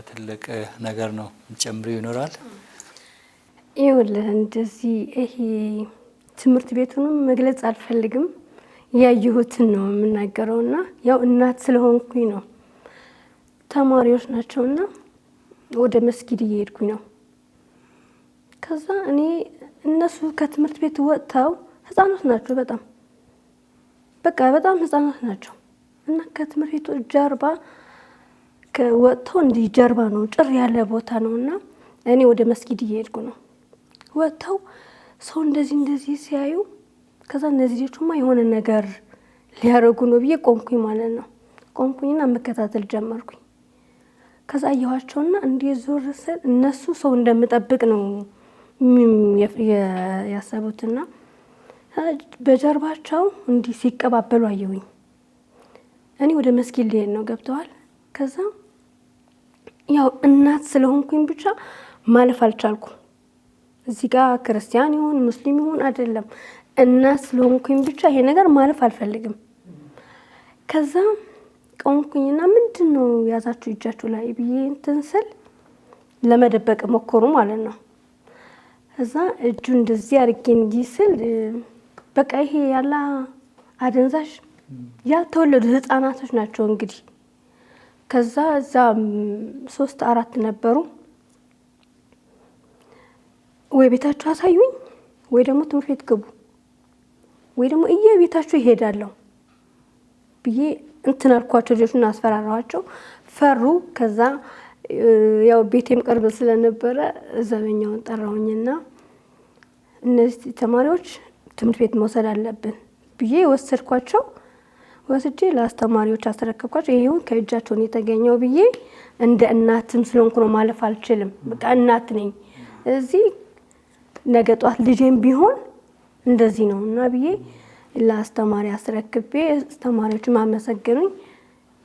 ትልቅ ነገር ነው። ጨምሪ ይኖራል። ይኸውልህ እንደዚህ ይሄ ትምህርት ቤቱንም መግለጽ አልፈልግም፣ ያየሁትን ነው የምናገረውና ያው እናት ስለሆንኩኝ ነው። ተማሪዎች ናቸውና ወደ መስጊድ እየሄድኩኝ ነው። ከዛ እኔ እነሱ ከትምህርት ቤት ወጥተው ህፃናት ናቸው፣ በጣም ህፃናት ናቸው። እና ከትምህርት ቤቱ ጀርባ ከወጥተው እንዲህ ጀርባ ነው ጭር ያለ ቦታ ነውና እኔ ወደ መስጊድ እየሄድኩ ነው። ወጥተው ሰው እንደዚህ ሲያዩ ከዛ እነዚህ ልጆችማ የሆነ ነገር ሊያረጉ ነው ብዬ ቆምኩኝ ማለት ነው። ቆምኩኝና መከታተል ጀመርኩኝ። ከዛ አየኋቸውና እንዲህ ዞር ስል እነሱ ሰው እንደምጠብቅ ነው ያሰቡትና በጀርባቸው እንዲህ ሲቀባበሉ አየሁኝ። እኔ ወደ መስጊድ ልሄድ ነው ገብተዋል። ከዛ ያው እናት ስለሆንኩኝ ብቻ ማለፍ አልቻልኩም። እዚህ ጋር ክርስቲያን ይሁን ሙስሊም ይሁን አይደለም፣ እናት ስለሆንኩኝ ብቻ ይሄ ነገር ማለፍ አልፈልግም። ከዛ ቆምኩኝና ምንድነው ያዛችሁ እጃችሁ ላይ ብዬ እንትን ስል ለመደበቅ ሞከሩ ማለት ነው። እዛ እጁ እንደዚህ አድርጌ እንዲህ ስል በቃ ይሄ ያላ አደንዛዥ ያልተወለዱ ህፃናቶች ናቸው እንግዲህ። ከዛ እዛ 3-4 ነበሩ። ወይ ቤታችሁ አሳዩኝ ወይ ደግሞ ትምህርት ቤት ግቡ ወይ ደግሞ እየቤታችሁ ይሄዳለሁ ብዬ እንትን አልኳቸው። ልጆቹን አስፈራራኋቸው። ፈሩ። ከዛ ያው ቤቴም ቅርብ ስለነበረ ዘበኛውን ጠራውኝና እነዚህ ተማሪዎች ትምህርት ቤት መውሰድ አለብን ብዬ ወሰድኳቸው። ወስጄ ለአስተማሪዎች አስረከብኳቸው። ይሄውን ከእጃቸው ነው የተገኘው ብዬ እንደ እናትም ስለሆንኩ ነው ማለፍ አልችልም። በቃ እናት ነኝ እዚህ ነገ ጧት ልጄም ቢሆን እንደዚህ ነው እና ብዬ ለአስተማሪ አስረክቤ አስተማሪዎች ማመሰገኑኝ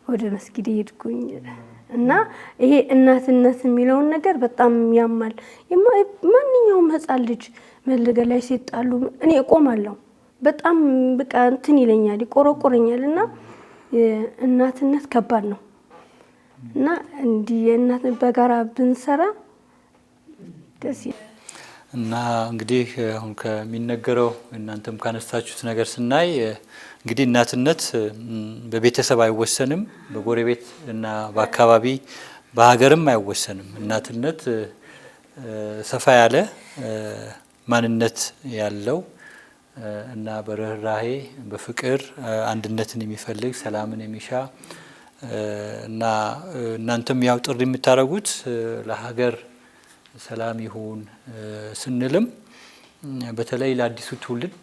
ወደ መስጊድ ሄድኩኝ። እና ይሄ እናትነት የሚለውን ነገር በጣም ያማል። ማንኛውም ህፃን ልጅ መንገድ ላይ ሲጣሉ እኔ እቆማለሁ። በጣም በቃ እንትን ይለኛል፣ ይቆረቆረኛል። እና እናትነት ከባድ ነው እና እንዲህ የእናት በጋራ ብንሰራ ደስ ይላል። እና እንግዲህ አሁን ከሚነገረው እናንተም ካነሳችሁት ነገር ስናይ እንግዲህ እናትነት በቤተሰብ አይወሰንም፣ በጎረቤት እና በአካባቢ በሀገርም አይወሰንም። እናትነት ሰፋ ያለ ማንነት ያለው እና በርህራሄ በፍቅር አንድነትን የሚፈልግ ሰላምን የሚሻ እና እናንተም ያው ጥሪ የምታደርጉት ለሀገር ሰላም ይሁን ስንልም በተለይ ለአዲሱ ትውልድ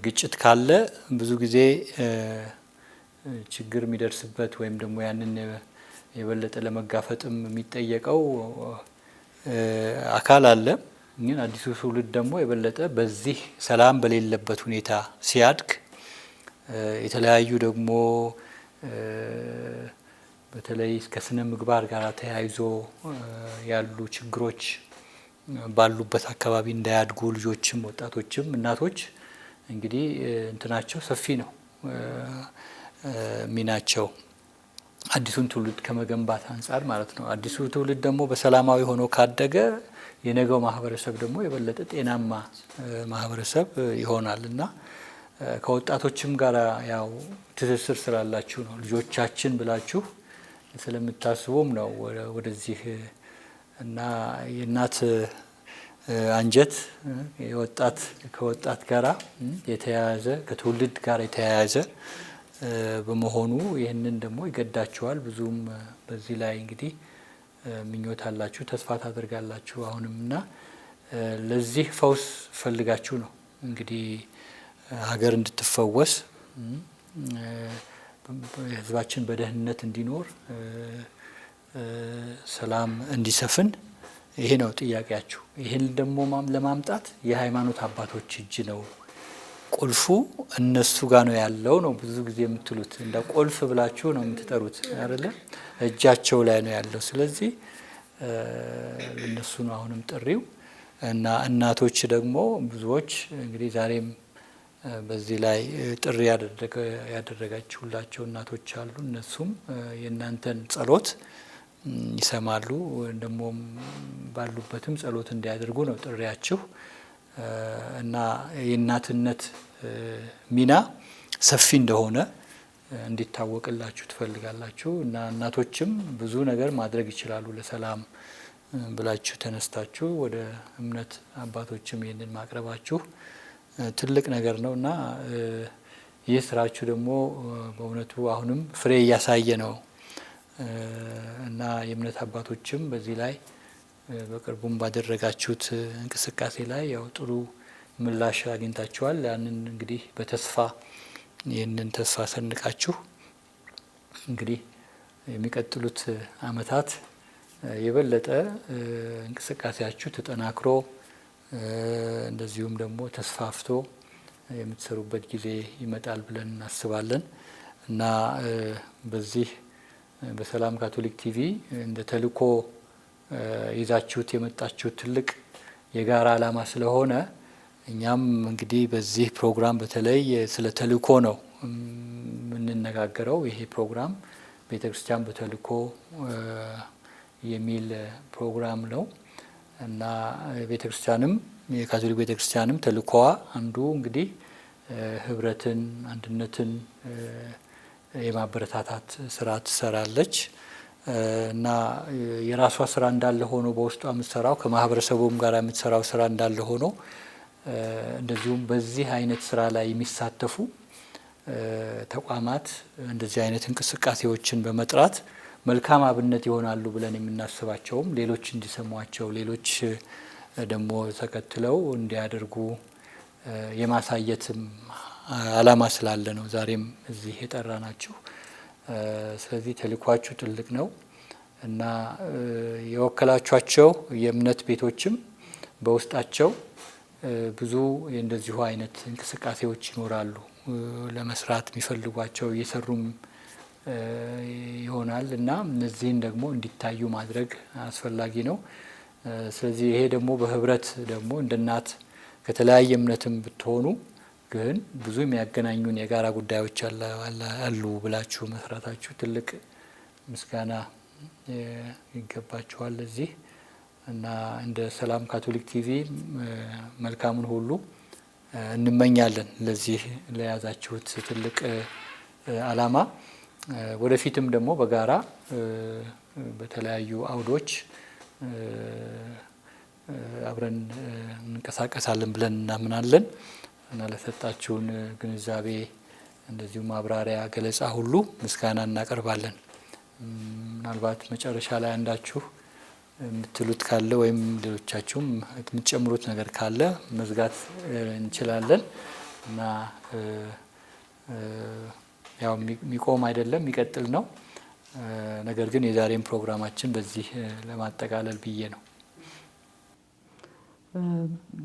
ግጭት ካለ ብዙ ጊዜ ችግር የሚደርስበት ወይም ደግሞ ያንን የበለጠ ለመጋፈጥም የሚጠየቀው አካል አለ። ግን አዲሱ ትውልድ ደግሞ የበለጠ በዚህ ሰላም በሌለበት ሁኔታ ሲያድግ የተለያዩ ደግሞ በተለይ ከስነ ምግባር ጋር ተያይዞ ያሉ ችግሮች ባሉበት አካባቢ እንዳያድጉ ልጆችም ወጣቶችም እናቶች እንግዲህ እንትናቸው ሰፊ ነው ሚናቸው አዲሱን ትውልድ ከመገንባት አንጻር ማለት ነው። አዲሱ ትውልድ ደግሞ በሰላማዊ ሆኖ ካደገ የነገው ማህበረሰብ ደግሞ የበለጠ ጤናማ ማህበረሰብ ይሆናል እና ከወጣቶችም ጋር ያው ትስስር ስላላችሁ ነው ልጆቻችን ብላችሁ ስለምታስቡም ነው ወደዚህ እና የእናት አንጀት የወጣት ከወጣት ጋራ የተያያዘ ከትውልድ ጋር የተያያዘ በመሆኑ ይህንን ደግሞ ይገዳችኋል። ብዙም በዚህ ላይ እንግዲህ ምኞት አላችሁ፣ ተስፋ ታደርጋላችሁ አሁንም እና ለዚህ ፈውስ ፈልጋችሁ ነው እንግዲህ ሀገር እንድትፈወስ ህዝባችን በደህንነት እንዲኖር ሰላም እንዲሰፍን ይሄ ነው ጥያቄያችሁ። ይህን ደግሞ ለማምጣት የሃይማኖት አባቶች እጅ ነው ቁልፉ እነሱ ጋር ነው ያለው ነው ብዙ ጊዜ የምትሉት እንደ ቁልፍ ብላችሁ ነው የምትጠሩት አይደለ? እጃቸው ላይ ነው ያለው። ስለዚህ እነሱ ነው አሁንም ጥሪው እና እናቶች ደግሞ ብዙዎች እንግዲህ ዛሬም በዚህ ላይ ጥሪ ያደረጋችሁላቸው እናቶች አሉ። እነሱም የእናንተን ጸሎት ይሰማሉ፣ ደግሞ ባሉበትም ጸሎት እንዲያደርጉ ነው ጥሪያችሁ እና የእናትነት ሚና ሰፊ እንደሆነ እንዲታወቅላችሁ ትፈልጋላችሁ እና እናቶችም ብዙ ነገር ማድረግ ይችላሉ። ለሰላም ብላችሁ ተነስታችሁ ወደ እምነት አባቶችም ይህንን ማቅረባችሁ ትልቅ ነገር ነው እና ይህ ስራችሁ ደግሞ በእውነቱ አሁንም ፍሬ እያሳየ ነው እና የእምነት አባቶችም በዚህ ላይ በቅርቡም ባደረጋችሁት እንቅስቃሴ ላይ ያው ጥሩ ምላሽ አግኝታችኋል። ያንን እንግዲህ በተስፋ ይህንን ተስፋ ሰንቃችሁ እንግዲህ የሚቀጥሉት ዓመታት የበለጠ እንቅስቃሴያችሁ ተጠናክሮ እንደዚሁም ደግሞ ተስፋፍቶ የምትሰሩበት ጊዜ ይመጣል ብለን እናስባለን እና በዚህ በሰላም ካቶሊክ ቲቪ እንደ ተልእኮ ይዛችሁት የመጣችሁት ትልቅ የጋራ ዓላማ ስለሆነ እኛም እንግዲህ በዚህ ፕሮግራም በተለይ ስለ ተልእኮ ነው የምንነጋገረው። ይሄ ፕሮግራም ቤተክርስቲያን በተልእኮ የሚል ፕሮግራም ነው እና ቤተክርስቲያንም የካቶሊክ ቤተክርስቲያንም ተልእኮዋ አንዱ እንግዲህ ህብረትን፣ አንድነትን የማበረታታት ስራ ትሰራለች እና የራሷ ስራ እንዳለ ሆኖ በውስጧ የምትሰራው ከማህበረሰቡም ጋር የምትሰራው ስራ እንዳለ ሆኖ እንደዚሁም በዚህ አይነት ስራ ላይ የሚሳተፉ ተቋማት እንደዚህ አይነት እንቅስቃሴዎችን በመጥራት መልካም አብነት ይሆናሉ ብለን የምናስባቸውም ሌሎች እንዲሰሟቸው ሌሎች ደግሞ ተከትለው እንዲያደርጉ የማሳየትም ዓላማ ስላለ ነው ዛሬም እዚህ የጠራናችሁ። ስለዚህ ተልእኳችሁ ትልቅ ነው እና የወከላችኋቸው የእምነት ቤቶችም በውስጣቸው ብዙ እንደዚሁ አይነት እንቅስቃሴዎች ይኖራሉ ለመስራት የሚፈልጓቸው እየሰሩም ይሆናል እና እነዚህን ደግሞ እንዲታዩ ማድረግ አስፈላጊ ነው። ስለዚህ ይሄ ደግሞ በህብረት ደግሞ እንደ እናት ከተለያየ እምነትም ብትሆኑ ግን ብዙ የሚያገናኙን የጋራ ጉዳዮች አሉ ብላችሁ መስራታችሁ ትልቅ ምስጋና ይገባችኋል ለዚህ እና እንደ ሰላም ካቶሊክ ቲቪ መልካሙን ሁሉ እንመኛለን ለዚህ ለያዛችሁት ትልቅ ዓላማ። ወደፊትም ደግሞ በጋራ በተለያዩ አውዶች አብረን እንቀሳቀሳለን ብለን እናምናለን እና ለሰጣችሁን ግንዛቤ እንደዚሁ ማብራሪያ ገለጻ ሁሉ ምስጋና እናቀርባለን። ምናልባት መጨረሻ ላይ አንዳችሁ የምትሉት ካለ ወይም ሌሎቻችሁም የምትጨምሩት ነገር ካለ መዝጋት እንችላለን እና ያው የሚቆም አይደለም የሚቀጥል ነው። ነገር ግን የዛሬን ፕሮግራማችን በዚህ ለማጠቃለል ብዬ ነው።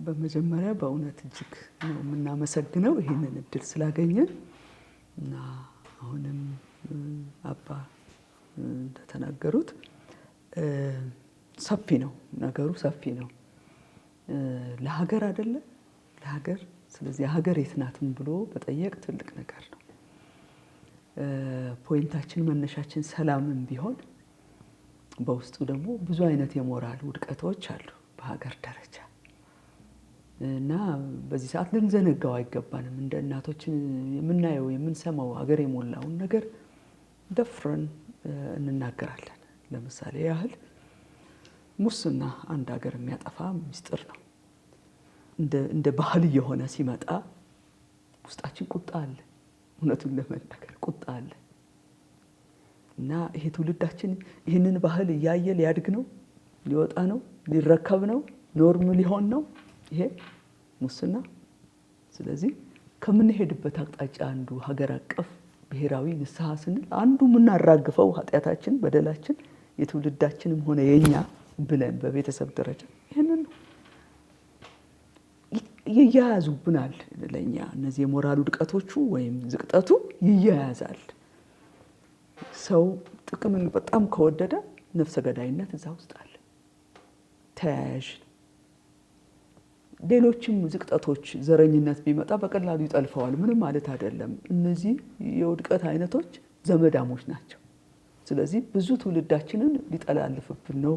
በመጀመሪያ በእውነት እጅግ ነው የምናመሰግነው ይህንን እድል ስላገኘን እና አሁንም አባ እንደተናገሩት ሰፊ ነው ነገሩ፣ ሰፊ ነው ለሀገር አይደለ ለሀገር። ስለዚህ ሀገር የት ናትም ብሎ መጠየቅ ትልቅ ነገር ነው። ፖይንታችን መነሻችን ሰላምም ቢሆን በውስጡ ደግሞ ብዙ አይነት የሞራል ውድቀቶች አሉ በሀገር ደረጃ እና በዚህ ሰዓት ልንዘነጋው አይገባንም። እንደ እናቶችን የምናየው የምንሰማው ሀገር የሞላውን ነገር ደፍረን እንናገራለን። ለምሳሌ ያህል ሙስና አንድ ሀገር የሚያጠፋ ምስጢር ነው። እንደ ባህል እየሆነ ሲመጣ ውስጣችን ቁጣ አለ። እውነቱን ለመናገር ቁጣ አለ እና ይሄ ትውልዳችን ይህንን ባህል እያየ ሊያድግ ነው፣ ሊወጣ ነው፣ ሊረከብ ነው፣ ኖርም ሊሆን ነው ይሄ ሙስና። ስለዚህ ከምንሄድበት አቅጣጫ አንዱ ሀገር አቀፍ ብሔራዊ ንስሐ ስንል አንዱ የምናራግፈው ኃጢአታችን፣ በደላችን የትውልዳችንም ሆነ የኛ ብለን በቤተሰብ ደረጃ ይህንን ነው ይያያዙብናል። ለኛ እነዚህ የሞራል ውድቀቶቹ ወይም ዝቅጠቱ ይያያዛል። ሰው ጥቅምን በጣም ከወደደ ነፍሰ ገዳይነት እዛ ውስጥ አለ፣ ተያያዥ። ሌሎችም ዝቅጠቶች ዘረኝነት ቢመጣ በቀላሉ ይጠልፈዋል፣ ምንም ማለት አይደለም። እነዚህ የውድቀት አይነቶች ዘመዳሞች ናቸው። ስለዚህ ብዙ ትውልዳችንን ሊጠላልፍብን ነው።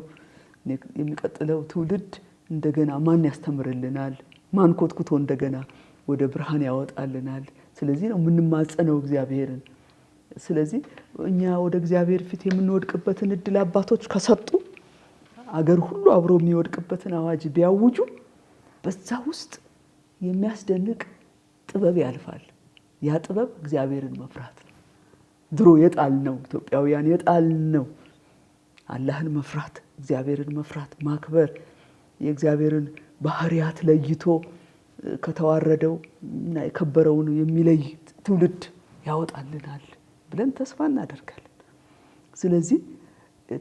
የሚቀጥለው ትውልድ እንደገና ማን ያስተምርልናል? ማን ኮትኩቶ እንደገና ወደ ብርሃን ያወጣልናል? ስለዚህ ነው የምንማጸነው እግዚአብሔርን። ስለዚህ እኛ ወደ እግዚአብሔር ፊት የምንወድቅበትን እድል አባቶች ከሰጡ አገር ሁሉ አብሮ የሚወድቅበትን አዋጅ ቢያውጁ በዛ ውስጥ የሚያስደንቅ ጥበብ ያልፋል። ያ ጥበብ እግዚአብሔርን መፍራት ነው። ድሮ የጣልነው ኢትዮጵያውያን የጣልነው አላህን መፍራት፣ እግዚአብሔርን መፍራት፣ ማክበር፣ የእግዚአብሔርን ባህሪያት ለይቶ ከተዋረደው እና የከበረውን የሚለይ ትውልድ ያወጣልናል ብለን ተስፋ እናደርጋለን። ስለዚህ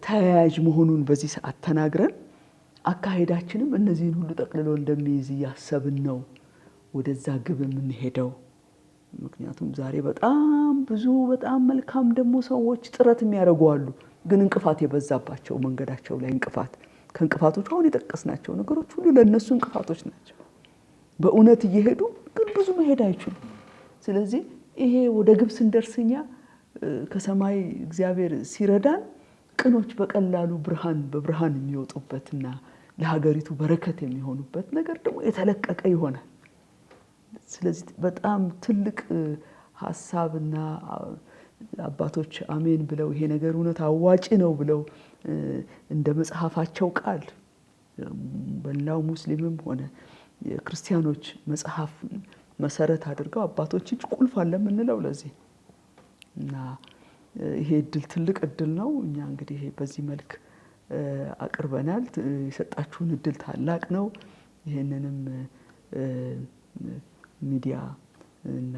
ተያያዥ መሆኑን በዚህ ሰዓት ተናግረን አካሄዳችንም እነዚህን ሁሉ ጠቅልሎ እንደሚይዝ እያሰብን ነው ወደዛ ግብ የምንሄደው። ምክንያቱም ዛሬ በጣም ብዙ በጣም መልካም ደግሞ ሰዎች ጥረት የሚያደርጉ አሉ፣ ግን እንቅፋት የበዛባቸው መንገዳቸው ላይ እንቅፋት ከእንቅፋቶች አሁን የጠቀስናቸው ነገሮች ሁሉ ለእነሱ እንቅፋቶች ናቸው። በእውነት እየሄዱ ግን ብዙ መሄድ አይችሉም። ስለዚህ ይሄ ወደ ግብ ስንደርስኛ ከሰማይ እግዚአብሔር ሲረዳን ቅኖች በቀላሉ በብርሃን የሚወጡበትና ለሀገሪቱ በረከት የሚሆኑበት ነገር ደግሞ የተለቀቀ ይሆናል። ስለዚህ በጣም ትልቅ ሀሳብና አባቶች አሜን ብለው ይሄ ነገር እውነት አዋጪ ነው ብለው እንደ መጽሐፋቸው ቃል በላው ሙስሊምም ሆነ የክርስቲያኖች መጽሐፍ መሰረት አድርገው አባቶች እጅ ቁልፍ አለ የምንለው ለዚህ እና ይሄ እድል ትልቅ እድል ነው። እኛ እንግዲህ በዚህ መልክ አቅርበናል። የሰጣችሁን እድል ታላቅ ነው። ይህንንም ሚዲያ እና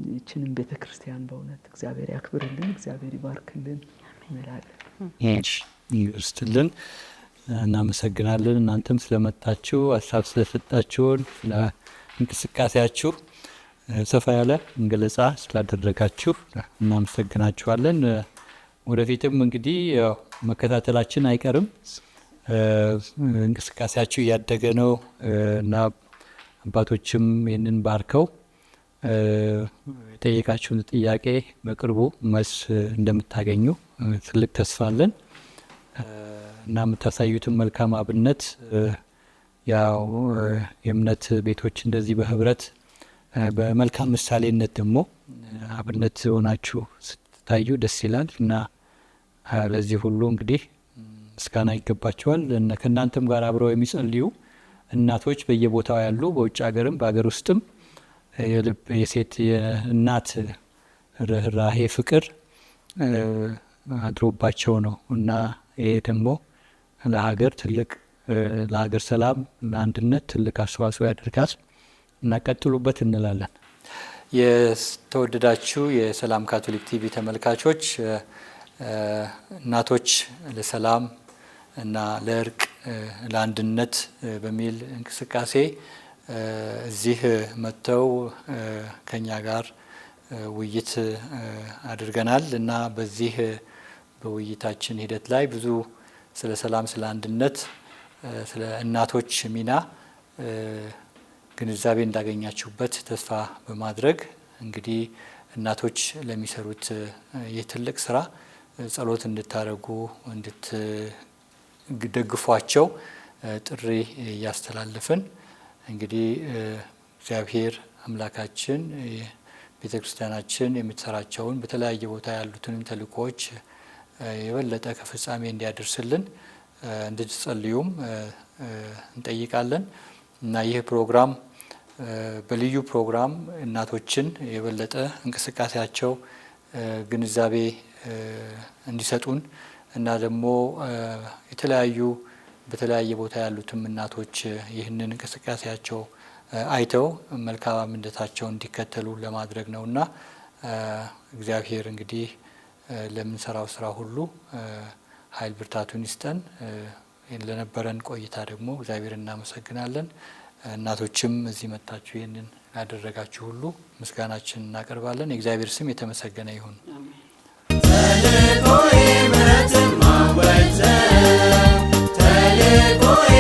ይህችንም ቤተክርስቲያን በእውነት እግዚአብሔር ያክብርልን፣ እግዚአብሔር ይባርክልን እንላለን። ይርስጥልን። እናመሰግናለን። እናንተም ስለመጣችሁ ሀሳብ ስለሰጣችሁን ለእንቅስቃሴያችሁ ሰፋ ያለ ገለጻ ስላደረጋችሁ እናመሰግናችኋለን። ወደፊትም እንግዲህ መከታተላችን አይቀርም። እንቅስቃሴያችሁ እያደገ ነው እና አባቶችም ይህንን ባርከው የጠየቃችሁን ጥያቄ በቅርቡ መልስ እንደምታገኙ ትልቅ ተስፋ አለን እና የምታሳዩትን መልካም አብነት ያው የእምነት ቤቶች እንደዚህ በህብረት በመልካም ምሳሌነት ደግሞ አብነት ሆናችሁ ስትታዩ ደስ ይላል እና ለዚህ ሁሉ እንግዲህ ምስጋና ይገባቸዋል። ከእናንተም ጋር አብረው የሚጸልዩ እናቶች በየቦታው ያሉ በውጭ ሀገርም በሀገር ውስጥም የልብ የሴት የእናት ርህራሄ ፍቅር አድሮባቸው ነው እና ይሄ ደግሞ ለሀገር ትልቅ ለሀገር ሰላም ለአንድነት ትልቅ አስተዋጽኦ ያደርጋል እና ቀጥሉበት እንላለን። የተወደዳችሁ የሰላም ካቶሊክ ቲቪ ተመልካቾች እናቶች ለሰላም እና ለእርቅ ለአንድነት በሚል እንቅስቃሴ እዚህ መጥተው ከኛ ጋር ውይይት አድርገናል እና በዚህ በውይይታችን ሂደት ላይ ብዙ ስለ ሰላም፣ ስለ አንድነት፣ ስለ እናቶች ሚና ግንዛቤ እንዳገኛችሁበት ተስፋ በማድረግ እንግዲህ እናቶች ለሚሰሩት ይህ ትልቅ ስራ ጸሎት እንድታደርጉ እንድትደግፏቸው ጥሪ እያስተላለፍን እንግዲህ እግዚአብሔር አምላካችን ቤተ ክርስቲያናችን የምትሰራቸውን በተለያየ ቦታ ያሉትንም ተልእኮዎች የበለጠ ከፍጻሜ እንዲያደርስልን እንድትጸልዩም እንጠይቃለን እና ይህ ፕሮግራም በልዩ ፕሮግራም እናቶችን የበለጠ እንቅስቃሴያቸው ግንዛቤ እንዲሰጡን እና ደግሞ በተለያየ ቦታ ያሉትም እናቶች ይህንን እንቅስቃሴያቸው አይተው መልካምነታቸውን እንዲከተሉ ለማድረግ ነውና እግዚአብሔር እንግዲህ ለምንሰራው ስራ ሁሉ ኃይል ብርታቱን ይስጠን። ለነበረን ቆይታ ደግሞ እግዚአብሔር እናመሰግናለን። እናቶችም እዚህ መጣችሁ ይህንን ያደረጋችሁ ሁሉ ምስጋናችን እናቀርባለን። የእግዚአብሔር ስም የተመሰገነ ይሁን። ተልእኮዬ ምሕረትን ማወጅ ተልእኮዬ